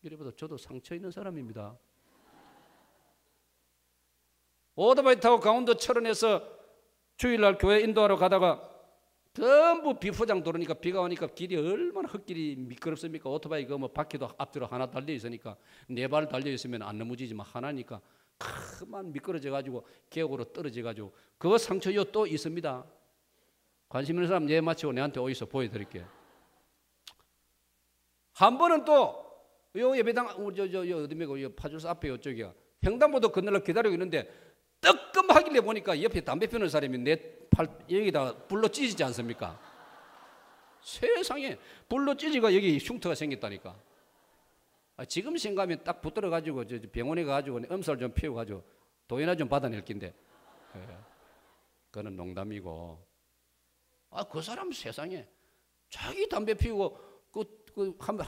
이래봐도 저도 상처 있는 사람입니다. 오토바이 타고 강원도 철원에서 주일날 교회 인도하러 가다가 전부 비포장 도로니까 비가 오니까 길이 얼마나 흙길이 미끄럽습니까? 오토바이 그 바퀴도 앞뒤로 하나 달려 있으니까 네 발 달려 있으면 안 넘어지지만 하나니까 그만 미끄러져 가지고 계곡으로 떨어져 가지고 그 상처요 또 있습니다. 관심 있는 사람 예 마치고 내한테 어디서 보여드릴게요. 한 번은 또 요 예배당 어디입니까? 파주소 앞에 요쪽이야. 횡단보도 건너려 기다리고 있는데 뜨끔하길래 보니까 옆에 담배 피우는 사람이 내 팔 여기다 불로 찢어지지 않습니까? 세상에 불로 찢어가 여기 흉터가 생겼다니까. 지금 생각하면 딱 붙들어 가지고 병원에 가가지고 엄살 좀 피워 가지고 돈이나 좀 받아낼 낀데. 그거는 농담이고. 그 사람 세상에 자기 담배 피우고 한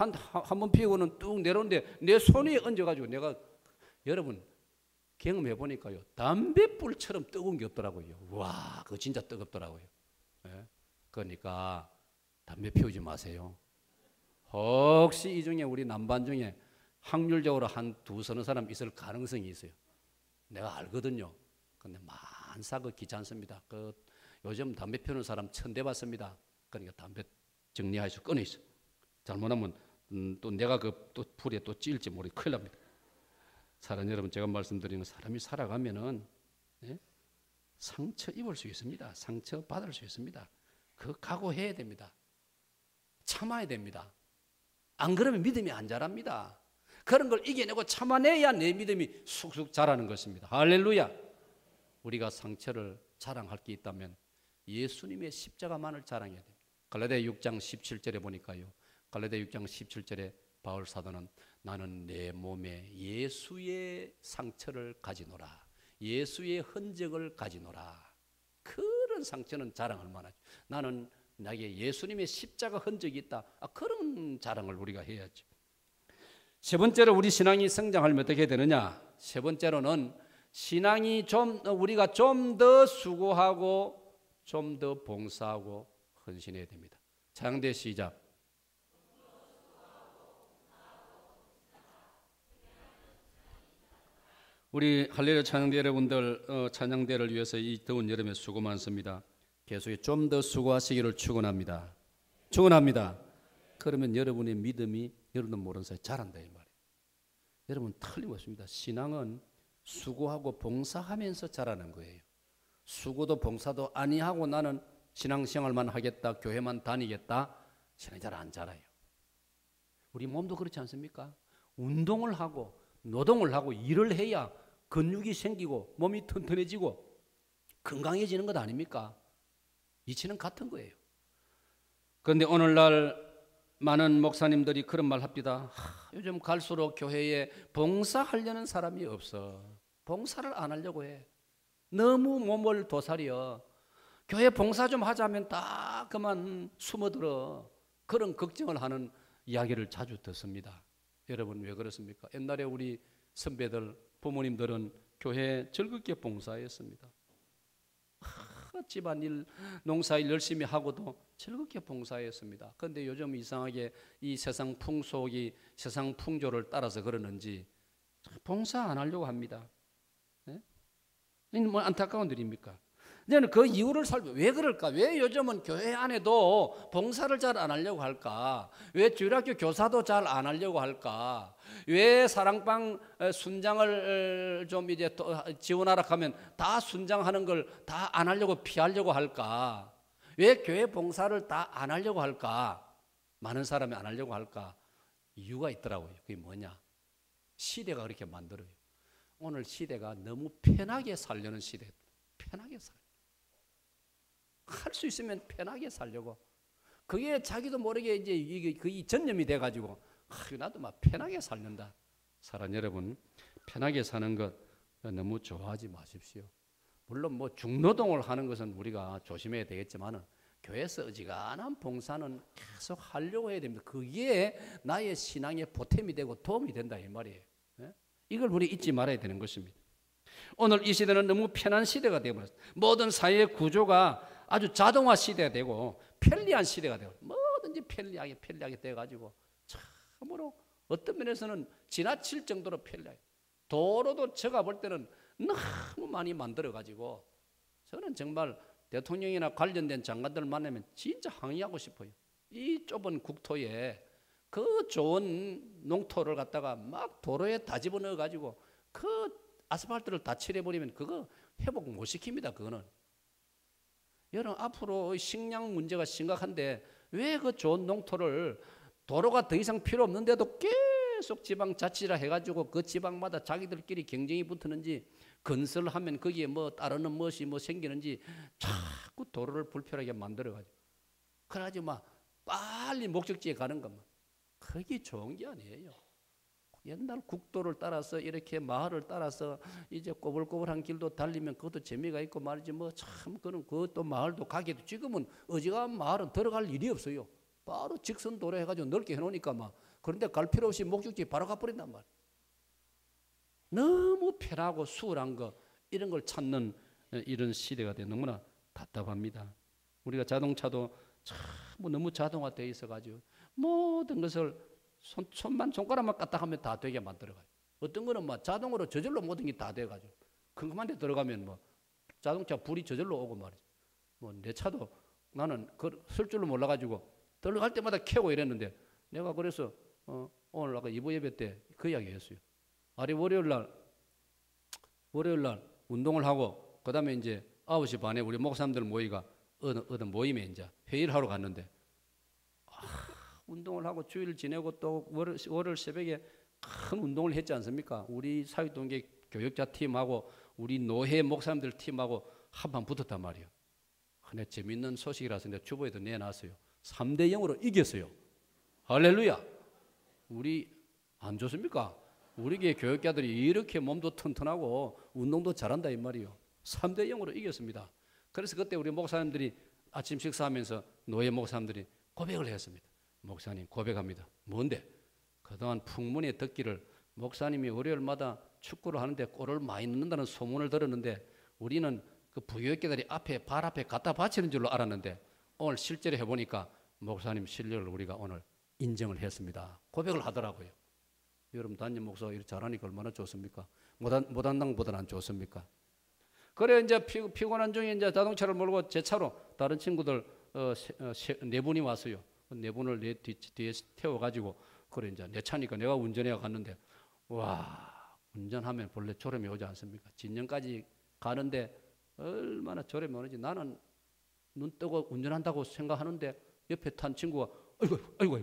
번 피우고는 뚝 내려오는데 내 손에 얹어가지고 내가 여러분 경험해 보니까요 담배불처럼 뜨거운 게 없더라고요. 와, 그거 진짜 뜨겁더라고요. 그러니까 담배 피우지 마세요. 혹시 이 중에 우리 남반 중에 확률적으로 한 두서너 사람 있을 가능성이 있어요. 내가 알거든요. 근데 만사 그 귀찮습니다. 요즘 담배 피우는 사람 천대 받습니다. 그러니까 담배 정리하셔서 꺼내 있어. 잘못하면 또 내가 또 불에 또 찔지 모르고 큰일 납니다. 사랑 여러분, 제가 말씀드리는 사람이 살아가면은 상처 입을 수 있습니다. 상처 받을 수 있습니다. 그거 각오해야 됩니다. 참아야 됩니다. 안 그러면 믿음이 안 자랍니다. 그런 걸 이겨내고 참아내야 내 믿음이 쑥쑥 자라는 것입니다. 할렐루야. 우리가 상처를 자랑할 게 있다면 예수님의 십자가만을 자랑해야 됩니다. 갈라디아 6장 17절에 보니까요. 갈라디아 6장 17절에 바울 사도는 나는 내 몸에 예수의 상처를 가지노라. 예수의 흔적을 가지노라. 그런 상처는 자랑할 만하죠. 나는 나에게 예수님의 십자가 흔적이 있다. 그런 자랑을 우리가 해야죠. 세 번째로 우리 신앙이 성장하려면 어떻게 되느냐? 세 번째로는 신앙이 우리가 좀 더 수고하고 좀 더 봉사하고 헌신해야 됩니다. 찬양대 시작. 우리 할렐루야 찬양대 여러분들 찬양대를 위해서 이 더운 여름에 수고 많습니다. 계속 좀 더 수고하시기를 축원합니다. 축원합니다. 그러면 여러분의 믿음이 여러분도 모르는 사이에 자란다 이 말이에요. 여러분 틀림없습니다. 신앙은 수고하고 봉사하면서 자라는 거예요. 수고도 봉사도 아니하고 나는 신앙생활만 하겠다, 교회만 다니겠다, 신앙이 잘 안 자라요. 우리 몸도 그렇지 않습니까? 운동을 하고 노동을 하고 일을 해야 근육이 생기고 몸이 튼튼해지고 건강해지는 것 아닙니까? 이치는 같은 거예요. 그런데 오늘날 많은 목사님들이 그런 말 합니다. 요즘 갈수록 교회에 봉사하려는 사람이 없어. 봉사를 안 하려고 해. 너무 몸을 도사려. 교회 봉사 좀 하자면 다 그만 숨어들어. 그런 걱정을 하는 이야기를 자주 듣습니다. 여러분 왜 그렇습니까? 옛날에 우리 선배들, 부모님들은 교회에 즐겁게 봉사했습니다. 집안일, 농사일 열심히 하고도 즐겁게 봉사했습니다. 그런데 요즘 이상하게 이 세상 풍속이 세상 풍조를 따라서 그러는지 봉사 안 하려고 합니다. 네? 뭐 안타까운 일입니까? 저는 그 이유를 왜 그럴까? 왜 요즘은 교회 안에도 봉사를 잘 안 하려고 할까? 왜 주일학교 교사도 잘 안 하려고 할까? 왜 사랑방 순장을 좀 이제 지원하라 하면 다 순장하는 걸 다 안 하려고 피하려고 할까? 왜 교회 봉사를 다 안 하려고 할까? 많은 사람이 안 하려고 할까? 이유가 있더라고요. 그게 뭐냐? 시대가 그렇게 만들어요. 오늘 시대가 너무 편하게 살려는 시대예요. 편하게 살려. 할 수 있으면 편하게 살려고. 그게 자기도 모르게 이제 이게 거의 전념이 돼가지고 나도 막 편하게 살는다. 사랑 여러분, 편하게 사는 것 너무 좋아하지 마십시오. 물론 뭐 중노동을 하는 것은 우리가 조심해야 되겠지만은 교회에서 어지간한 봉사는 계속 하려고 해야 됩니다. 그게 나의 신앙의 보탬이 되고 도움이 된다 이 말이에요. 이걸 우리 잊지 말아야 되는 것입니다. 오늘 이 시대는 너무 편한 시대가 되어버렸어요. 모든 사회 구조가 아주 자동화 시대가 되고 편리한 시대가 되고 뭐든지 편리하게 돼가지고 참으로 어떤 면에서는 지나칠 정도로 편리해요. 도로도 제가 볼 때는 너무 많이 만들어가지고 저는 정말 대통령이나 관련된 장관들 만나면 진짜 항의하고 싶어요. 이 좁은 국토에 그 좋은 농토를 갖다가 막 도로에 다 집어넣어가지고 그 아스팔트를 다 칠해버리면 그거 회복 못 시킵니다. 그거는. 여러분 앞으로 식량 문제가 심각한데 왜 그 좋은 농토를 도로가 더 이상 필요 없는데도 계속 지방자치라 해가지고 그 지방마다 자기들끼리 경쟁이 붙는지 건설하면 거기에 뭐 따르는 무엇이 뭐 생기는지 자꾸 도로를 불편하게 만들어가지고 그래가지고 막 빨리 목적지에 가는 것만 그게 좋은 게 아니에요. 옛날 국도를 따라서 이렇게 마을을 따라서 이제 꼬불꼬불한 길도 달리면 그것도 재미가 있고 말이지 뭐 참 그것도 마을도 가게도 지금은 어지간한 마을은 들어갈 일이 없어요. 바로 직선 도로 해가지고 넓게 해놓으니까 막 그런데 갈 필요 없이 목적지 바로 가버린단 말이에요. 너무 편하고 수월한 거 이런 걸 찾는 이런 시대가 돼 너무나 답답합니다. 우리가 자동차도 참 너무 자동화되어 있어가지고 모든 것을 손가락만 까딱하면 다 되게 만들어가지고 어떤 거는 막 자동으로 저절로 모든 게 다 돼가지고 컴컴한 데 들어가면 뭐 자동차 불이 저절로 오고 말이죠. 뭐 내 차도 나는 쓸 줄로 몰라가지고 들어갈 때마다 켜고 이랬는데 내가 그래서 오늘 아까 이부 예배 때 그 이야기 했어요. 아니 월요일 날 운동을 하고 그 다음에 이제 9시 반에 우리 목사님들 모이가 어느 모임에 이제 회의를 하러 갔는데 운동을 하고 주일 지내고 또 월요일 새벽에 큰 운동을 했지 않습니까? 우리 사회동계 교역자 팀하고 우리 노회 목사님들 팀하고 한판 붙었단 말이에요. 내 재밌는 소식이라서 내 주보에도 내놨어요. 3대 0으로 이겼어요. 할렐루야. 우리 안 좋습니까? 우리 교회 교육자들이 이렇게 몸도 튼튼하고 운동도 잘한다 이 말이에요. 3대 0으로 이겼습니다. 그래서 그때 우리 목사님들이 아침 식사하면서 노예 목사님들이 고백을 했습니다. 목사님 고백합니다. 뭔데? 그동안 풍문에 듣기를 목사님이 월요일마다 축구를 하는데 골을 많이 넣는다는 소문을 들었는데 우리는 그 부교육자들이 앞에 발 앞에 갖다 바치는 줄로 알았는데 오늘 실제로 해보니까 목사님 실력을 우리가 오늘 인정을 했습니다. 고백을 하더라고요. 여러분 담임 목사 이렇게 잘하니까 얼마나 좋습니까? 못한 당보다는 안 좋습니까? 그래 이제 피곤한 중에 이제 자동차를 몰고 제 차로 다른 친구들 네 분이 왔어요. 네 분을 내 뒤에 태워가지고 그래 이제 내 차니까 내가 운전해 갔는데 와 운전하면 본래 졸음이 오지 않습니까? 진영까지 가는데 얼마나 졸음이 오는지 나는 눈 뜨고 운전한다고 생각하는데 옆에 탄 친구가 아이고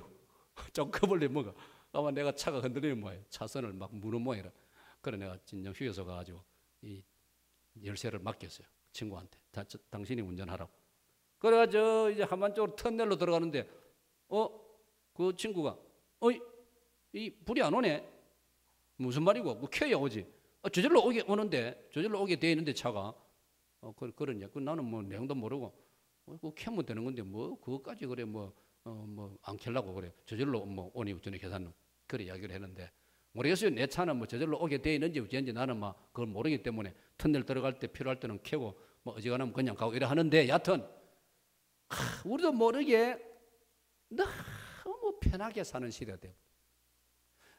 좀 겁을 내 먹어. 아마 내가 차가 흔들리는 모양이야. 차선을 막 무는 모양이라. 그래 내가 진정 휴게소 가가지고 이 열쇠를 맡겼어요. 친구한테. 당신이 운전하라고. 그래가지고 이제 한반쪽으로 터널로 들어가는데 그 친구가 이 불이 안 오네. 무슨 말이고? 그 켜야 오지. 저절로 오게 돼 있는데 차가 그러냐? 나는 뭐 내용도 모르고 그 켜면 되는 건데 뭐 그것까지 그래 뭐 안 켜려고 그래. 저절로 뭐 오니 전에 계산 그래 이야기를 했는데 모르겠어요. 내 차는 뭐 저절로 오게 돼 있는지 어쩐지 나는 막 그걸 모르기 때문에 터널 들어갈 때 필요할 때는 켜고 뭐 어지간하면 그냥 가고 이래 하는데 여하튼 우리도 모르게 너무 편하게 사는 시대가 돼요.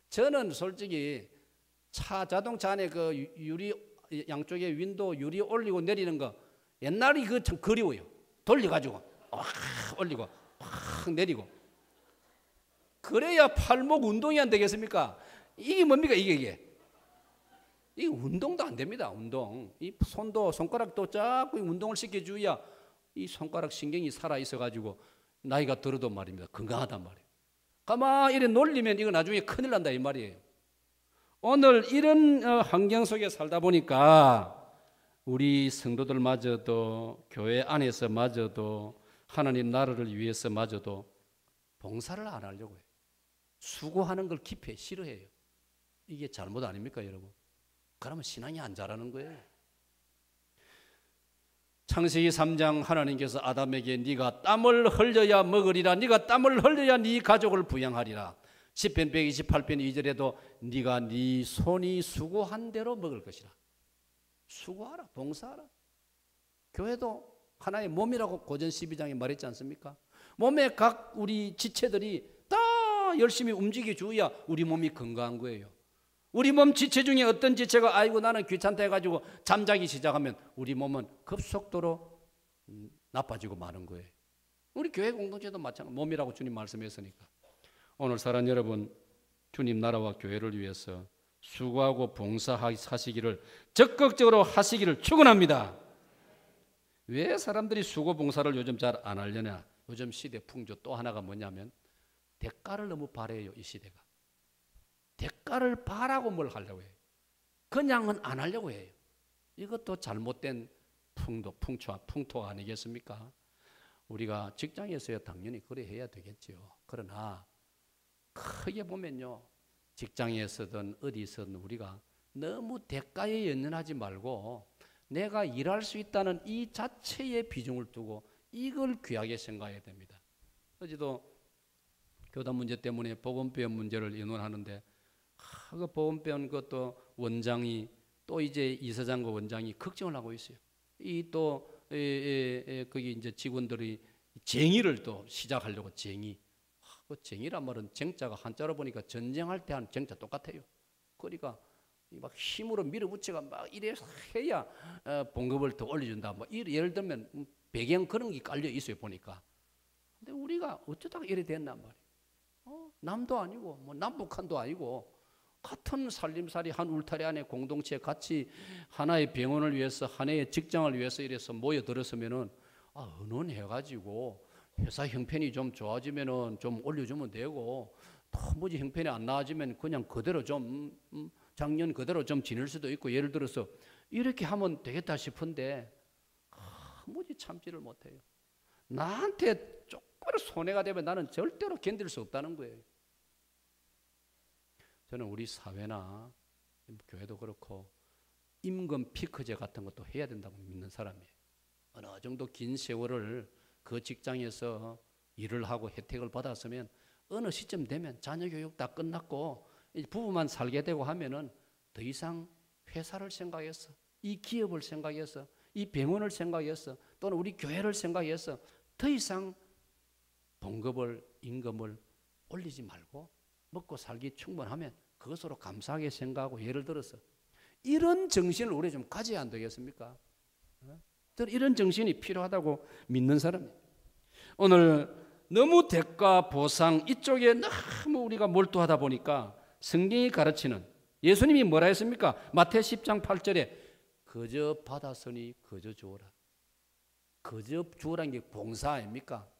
저는 솔직히 자동차 안에 그 유리 양쪽에 윈도우 유리 올리고 내리는 거 옛날이 그 참 그리워요. 돌려가지고 올리고 확 내리고 그래야 팔목 운동이 안 되겠습니까? 이게 뭡니까 이게 운동도 안 됩니다. 운동 이 손가락도 자꾸 운동을 시켜줘야 이 손가락 신경이 살아 있어가지고 나이가 들어도 말입니다. 건강하단 말이에요. 가만 이래 놀리면 이거 나중에 큰일 난다 이 말이에요. 오늘 이런 환경 속에 살다 보니까 우리 성도들마저도 교회 안에서마저도 하나님 나라를 위해서마저도 봉사를 안 하려고 해요. 수고하는 걸 기피해 싫어해요. 이게 잘못 아닙니까 여러분? 그러면 신앙이 안 자라는 거예요. 창세기 3장 하나님께서 아담에게 네가 땀을 흘려야 먹으리라. 네가 땀을 흘려야 네 가족을 부양하리라. 시편 128편 2절에도 네가 네 손이 수고한 대로 먹을 것이라. 수고하라. 봉사하라. 교회도 하나의 몸이라고 고전 12장에 말했지 않습니까? 몸의 각 우리 지체들이 다 열심히 움직여줘야 우리 몸이 건강한 거예요. 우리 몸 지체 중에 어떤 지체가 아이고 나는 귀찮다 해가지고 잠자기 시작하면 우리 몸은 급속도로 나빠지고 마는 거예요. 우리 교회 공동체도 마찬가지. 몸이라고 주님 말씀했으니까. 오늘 사랑 여러분, 주님 나라와 교회를 위해서 수고하고 봉사하시기를 적극적으로 하시기를 축원합니다. 왜 사람들이 수고 봉사를 요즘 잘 안 하려냐? 요즘 시대 풍조 또 하나가 뭐냐면 대가를 너무 바래요. 이 시대가. 대가를 바라고 뭘 하려고 해요. 그냥은 안 하려고 해요. 이것도 잘못된 풍토 아니겠습니까? 우리가 직장에서야 당연히 그래 해야 되겠죠. 그러나 크게 보면요. 직장에서든 어디서든 우리가 너무 대가에 연연하지 말고 내가 일할 수 있다는 이 자체의 비중을 두고 이걸 귀하게 생각해야 됩니다. 어제도 교단 문제 때문에 보건병 문제를 의논하는데 그 보건병 그것도 원장이 또 이제 이사장과 원장이 걱정을 하고 있어요. 이 또 거기 이제 직원들이 쟁의를 또 시작하려고 쟁의. 그 쟁의란 말은 쟁자가 한자로 보니까 전쟁할 때 한 쟁자 똑같아요. 그러니까 막 힘으로 밀어붙여가 막 이래 해야 봉급을 더 올려준다. 뭐 예를 들면 배경 그런 게 깔려 있어요 보니까. 근데 우리가 어쩌다가 이래 됐단 말이에요. 남도 아니고 뭐 남북한도 아니고 같은 살림살이 한 울타리 안에 공동체 같이 하나의 병원을 위해서 하나의 직장을 위해서 이래서 모여들었으면은 의논해가지고 회사 형편이 좀 좋아지면은 좀 올려주면 되고 도무지 형편이 안 나아지면 그냥 그대로 좀 작년 그대로 좀 지낼 수도 있고 예를 들어서 이렇게 하면 되겠다 싶은데 도무지 참지를 못해요. 나한테 조금 손해가 되면 나는 절대로 견딜 수 없다는 거예요. 저는 우리 사회나 교회도 그렇고 임금 피크제 같은 것도 해야 된다고 믿는 사람이에요. 어느 정도 긴 세월을 그 직장에서 일을 하고 혜택을 받았으면 어느 시점 되면 자녀 교육 다 끝났고 부부만 살게 되고 하면은 더 이상 회사를 생각해서 이 기업을 생각해서 이 병원을 생각해서 또는 우리 교회를 생각해서 더 이상 봉급을 임금을 올리지 말고 먹고 살기 충분하면 그것으로 감사하게 생각하고 예를 들어서 이런 정신을 우리 좀 가져야 안 되겠습니까? 저는 이런 정신이 필요하다고 믿는 사람이에요. 오늘 너무 대가 보상 이쪽에 너무 우리가 몰두하다 보니까 성경이 가르치는 예수님이 뭐라 했습니까? 마태 10장 8절에 그저 받았으니 그저 주어라. 그저 주어라는 게 봉사 아닙니까?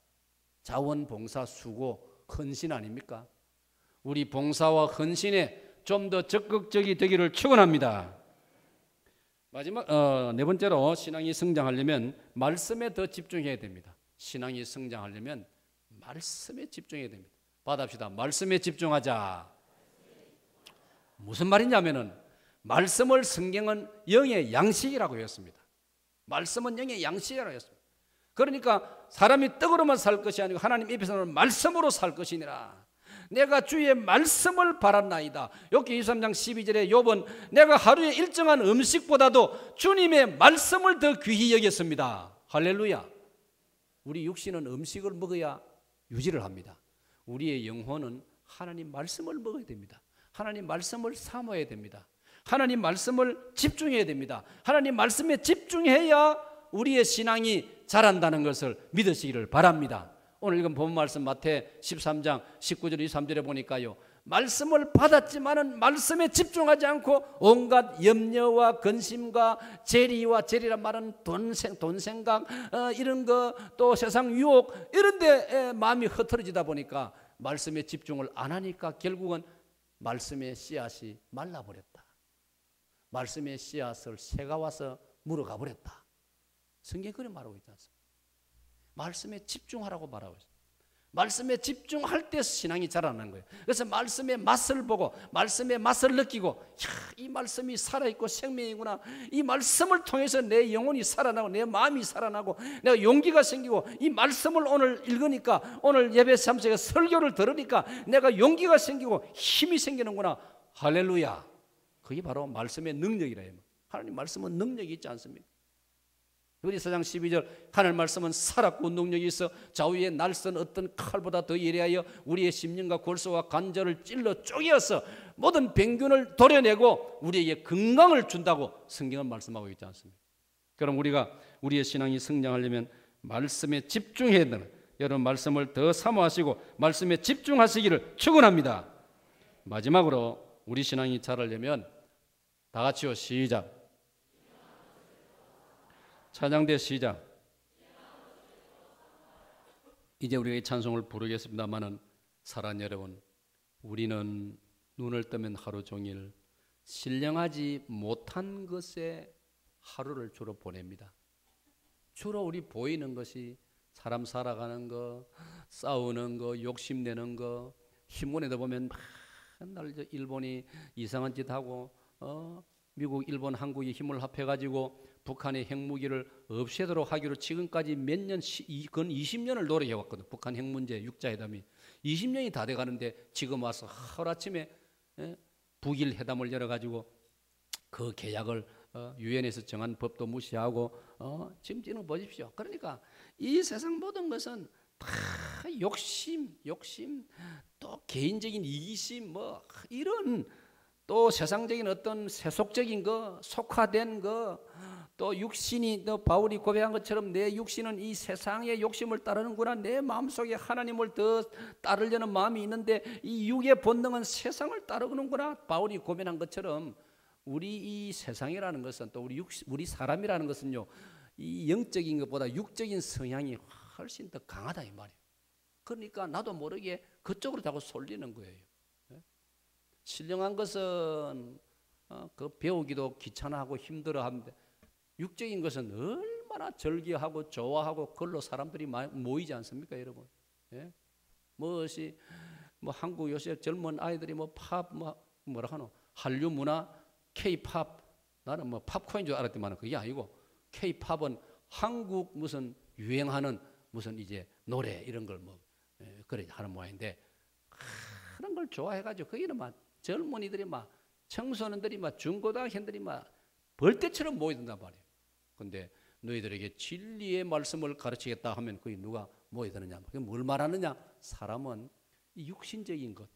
자원봉사, 수고, 헌신 아닙니까? 우리 봉사와 헌신에 좀 더 적극적이 되기를 축원합니다. 마지막 네 번째로 신앙이 성장하려면 말씀에 더 집중해야 됩니다. 신앙이 성장하려면 말씀에 집중해야 됩니다. 받읍시다. 말씀에 집중하자. 무슨 말이냐면은 말씀을 성경은 영의 양식이라고 했습니다. 말씀은 영의 양식이라고 했습니다. 그러니까 사람이 떡으로만 살 것이 아니고 하나님 입에서는 말씀으로 살 것이니라. 내가 주의 말씀을 바랐나이다. 욥기 23장 12절에 욥은 내가 하루에 일정한 음식보다도 주님의 말씀을 더 귀히 여겼습니다. 할렐루야. 우리 육신은 음식을 먹어야 유지를 합니다. 우리의 영혼은 하나님 말씀을 먹어야 됩니다. 하나님 말씀을 사모해야 됩니다. 하나님 말씀을 집중해야 됩니다. 하나님 말씀에 집중해야 우리의 신앙이 자란다는 것을 믿으시기를 바랍니다. 오늘 읽은 본 말씀 마태 13장 19절 23절에 보니까요, 말씀을 받았지만은 말씀에 집중하지 않고 온갖 염려와 근심과 재리란 말은 돈 생각 이런 거 또 세상 유혹 이런 데 마음이 흐트러지다 보니까 말씀에 집중을 안 하니까 결국은 말씀의 씨앗이 말라버렸다. 말씀의 씨앗을 새가 와서 물어가 버렸다. 성경이 그렇게 말하고 있지 않습니까? 말씀에 집중하라고 말하고 있습니다. 말씀에 집중할 때 신앙이 자라나는 거예요. 그래서 말씀의 맛을 보고 말씀의 맛을 느끼고 이 말씀이 살아있고 생명이구나. 이 말씀을 통해서 내 영혼이 살아나고 내 마음이 살아나고 내가 용기가 생기고 이 말씀을 오늘 읽으니까 오늘 예배 참석에 설교를 들으니까 내가 용기가 생기고 힘이 생기는구나. 할렐루야. 그게 바로 말씀의 능력이라 해요. 하나님 말씀은 능력이 있지 않습니까? 히브리서 12절 하늘 말씀은 살았고 능력이 있어 좌우의 날선 어떤 칼보다 더 예리하여 우리의 심령과 골수와 관절을 찔러 쪼개어서 모든 병균을 도려내고 우리에게 건강을 준다고 성경은 말씀하고 있지 않습니까? 그럼 우리가 우리의 신앙이 성장하려면 말씀에 집중해야 되는 여러분 말씀을 더 사모하시고 말씀에 집중하시기를 축원합니다. 마지막으로 우리 신앙이 자라려면 다 같이요 시작. 찬양대 시작. 이제 우리가 이 찬송을 부르겠습니다마는 사랑하는 여러분, 우리는 눈을 뜨면 하루 종일 신령하지 못한 것에 하루를 주로 보냅니다. 주로 우리 보이는 것이 사람 살아가는 거, 싸우는 거, 욕심내는 거, 신문에도 보면 맨날 일본이 이상한 짓 하고 미국, 일본, 한국이 힘을 합해가지고 북한의 핵무기를 없애도록 하기로 지금까지 몇 년, 건 20년을 노력해왔거든. 북한 핵 문제 6자회담이 20년이 다 돼가는데 지금 와서 하루아침에 북일 회담을 열어가지고 그 계약을 유엔에서 정한 법도 무시하고 지금 보십시오. 그러니까 이 세상 모든 것은 다 욕심 또 개인적인 이기심 뭐 이런 또 세상적인 어떤 세속적인 거 속화된 거 또 육신이 또 바울이 고백한 것처럼 내 육신은 이 세상의 욕심을 따르는구나. 내 마음속에 하나님을 더 따르려는 마음이 있는데 이 육의 본능은 세상을 따르는구나. 바울이 고백한 것처럼 우리 이 세상이라는 것은 또 우리 사람이라는 것은요 이 영적인 것보다 육적인 성향이 훨씬 더 강하다 이 말이에요. 그러니까 나도 모르게 그쪽으로 자꾸 쏠리는 거예요. 신령한 것은 그 배우기도 귀찮아하고 힘들어하는데 육적인 것은 얼마나 절기하고 좋아하고 그걸로 사람들이 모이지 않습니까, 여러분? 예? 무엇이 뭐 한국 요새 젊은 아이들이 뭐 팝 뭐라 하노 한류 문화 K-팝 나는 뭐 팝코인 줄 알았더만 그게 아니고 K-팝은 한국 무슨 유행하는 무슨 이제 노래 이런 걸 뭐 그래 하는 모양인데 그런 걸 좋아해가지고 거기는 막 젊은이들이 막 청소년들이 막 중고등학생들이 막 벌떼처럼 모여든단 말이에요. 근데 너희들에게 진리의 말씀을 가르치겠다 하면 거기 누가 모여드느냐? 그게 뭘 말하느냐? 사람은 이 육신적인 것,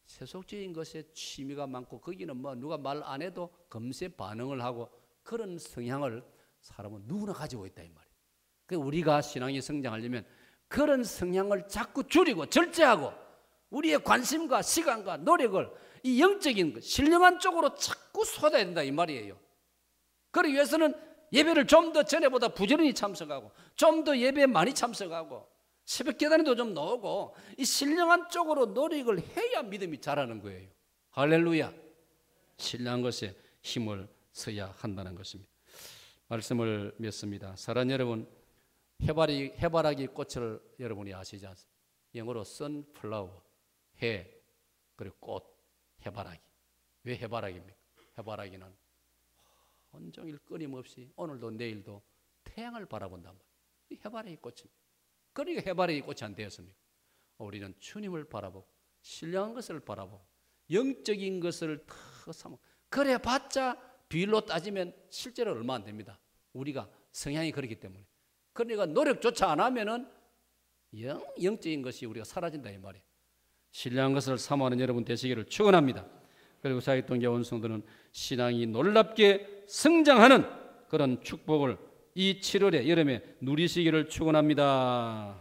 세속적인 것에 취미가 많고 거기는 뭐 누가 말 안 해도 금세 반응을 하고 그런 성향을 사람은 누구나 가지고 있다 이 말이에요. 그러니까 우리가 신앙이 성장하려면 그런 성향을 자꾸 줄이고 절제하고 우리의 관심과 시간과 노력을 이 영적인 것, 신령한 쪽으로 자꾸 쏟아야 된다 이 말이에요. 그러기 위해서는 예배를 좀 더 전에보다 부지런히 참석하고 좀 더 예배에 많이 참석하고 새벽 계단에도 좀 나오고 이 신령한 쪽으로 노력을 해야 믿음이 자라는 거예요. 할렐루야. 신령한 것에 힘을 써야 한다는 것입니다. 말씀을 맺습니다. 사랑하는 여러분, 해바라기 꽃을 여러분이 아시지 않습니까? 영어로 sunflower, 해, 그리고 꽃, 해바라기. 왜 해바라기입니까? 해바라기는 온종일 끊임없이 오늘도 내일도 태양을 바라본단 말이에요. 이 해바라기 꽃입니다. 그러니까 해바라기 꽃이 안 되었습니까? 우리는 주님을 바라보고 신령한 것을 바라보고 영적인 것을 더 삼고 그래 봤자 비율로 따지면 실제로 얼마 안 됩니다. 우리가 성향이 그렇기 때문에. 그러니까 노력조차 안 하면은 영적인 것이 우리가 사라진다 이 말이에요. 신령한 것을 사모하는 여러분 되시기를 축원합니다. 그리고 사역동계 원성들은 신앙이 놀랍게 성장하는 그런 축복을 이 7월에 여름에 누리시기를 축원합니다.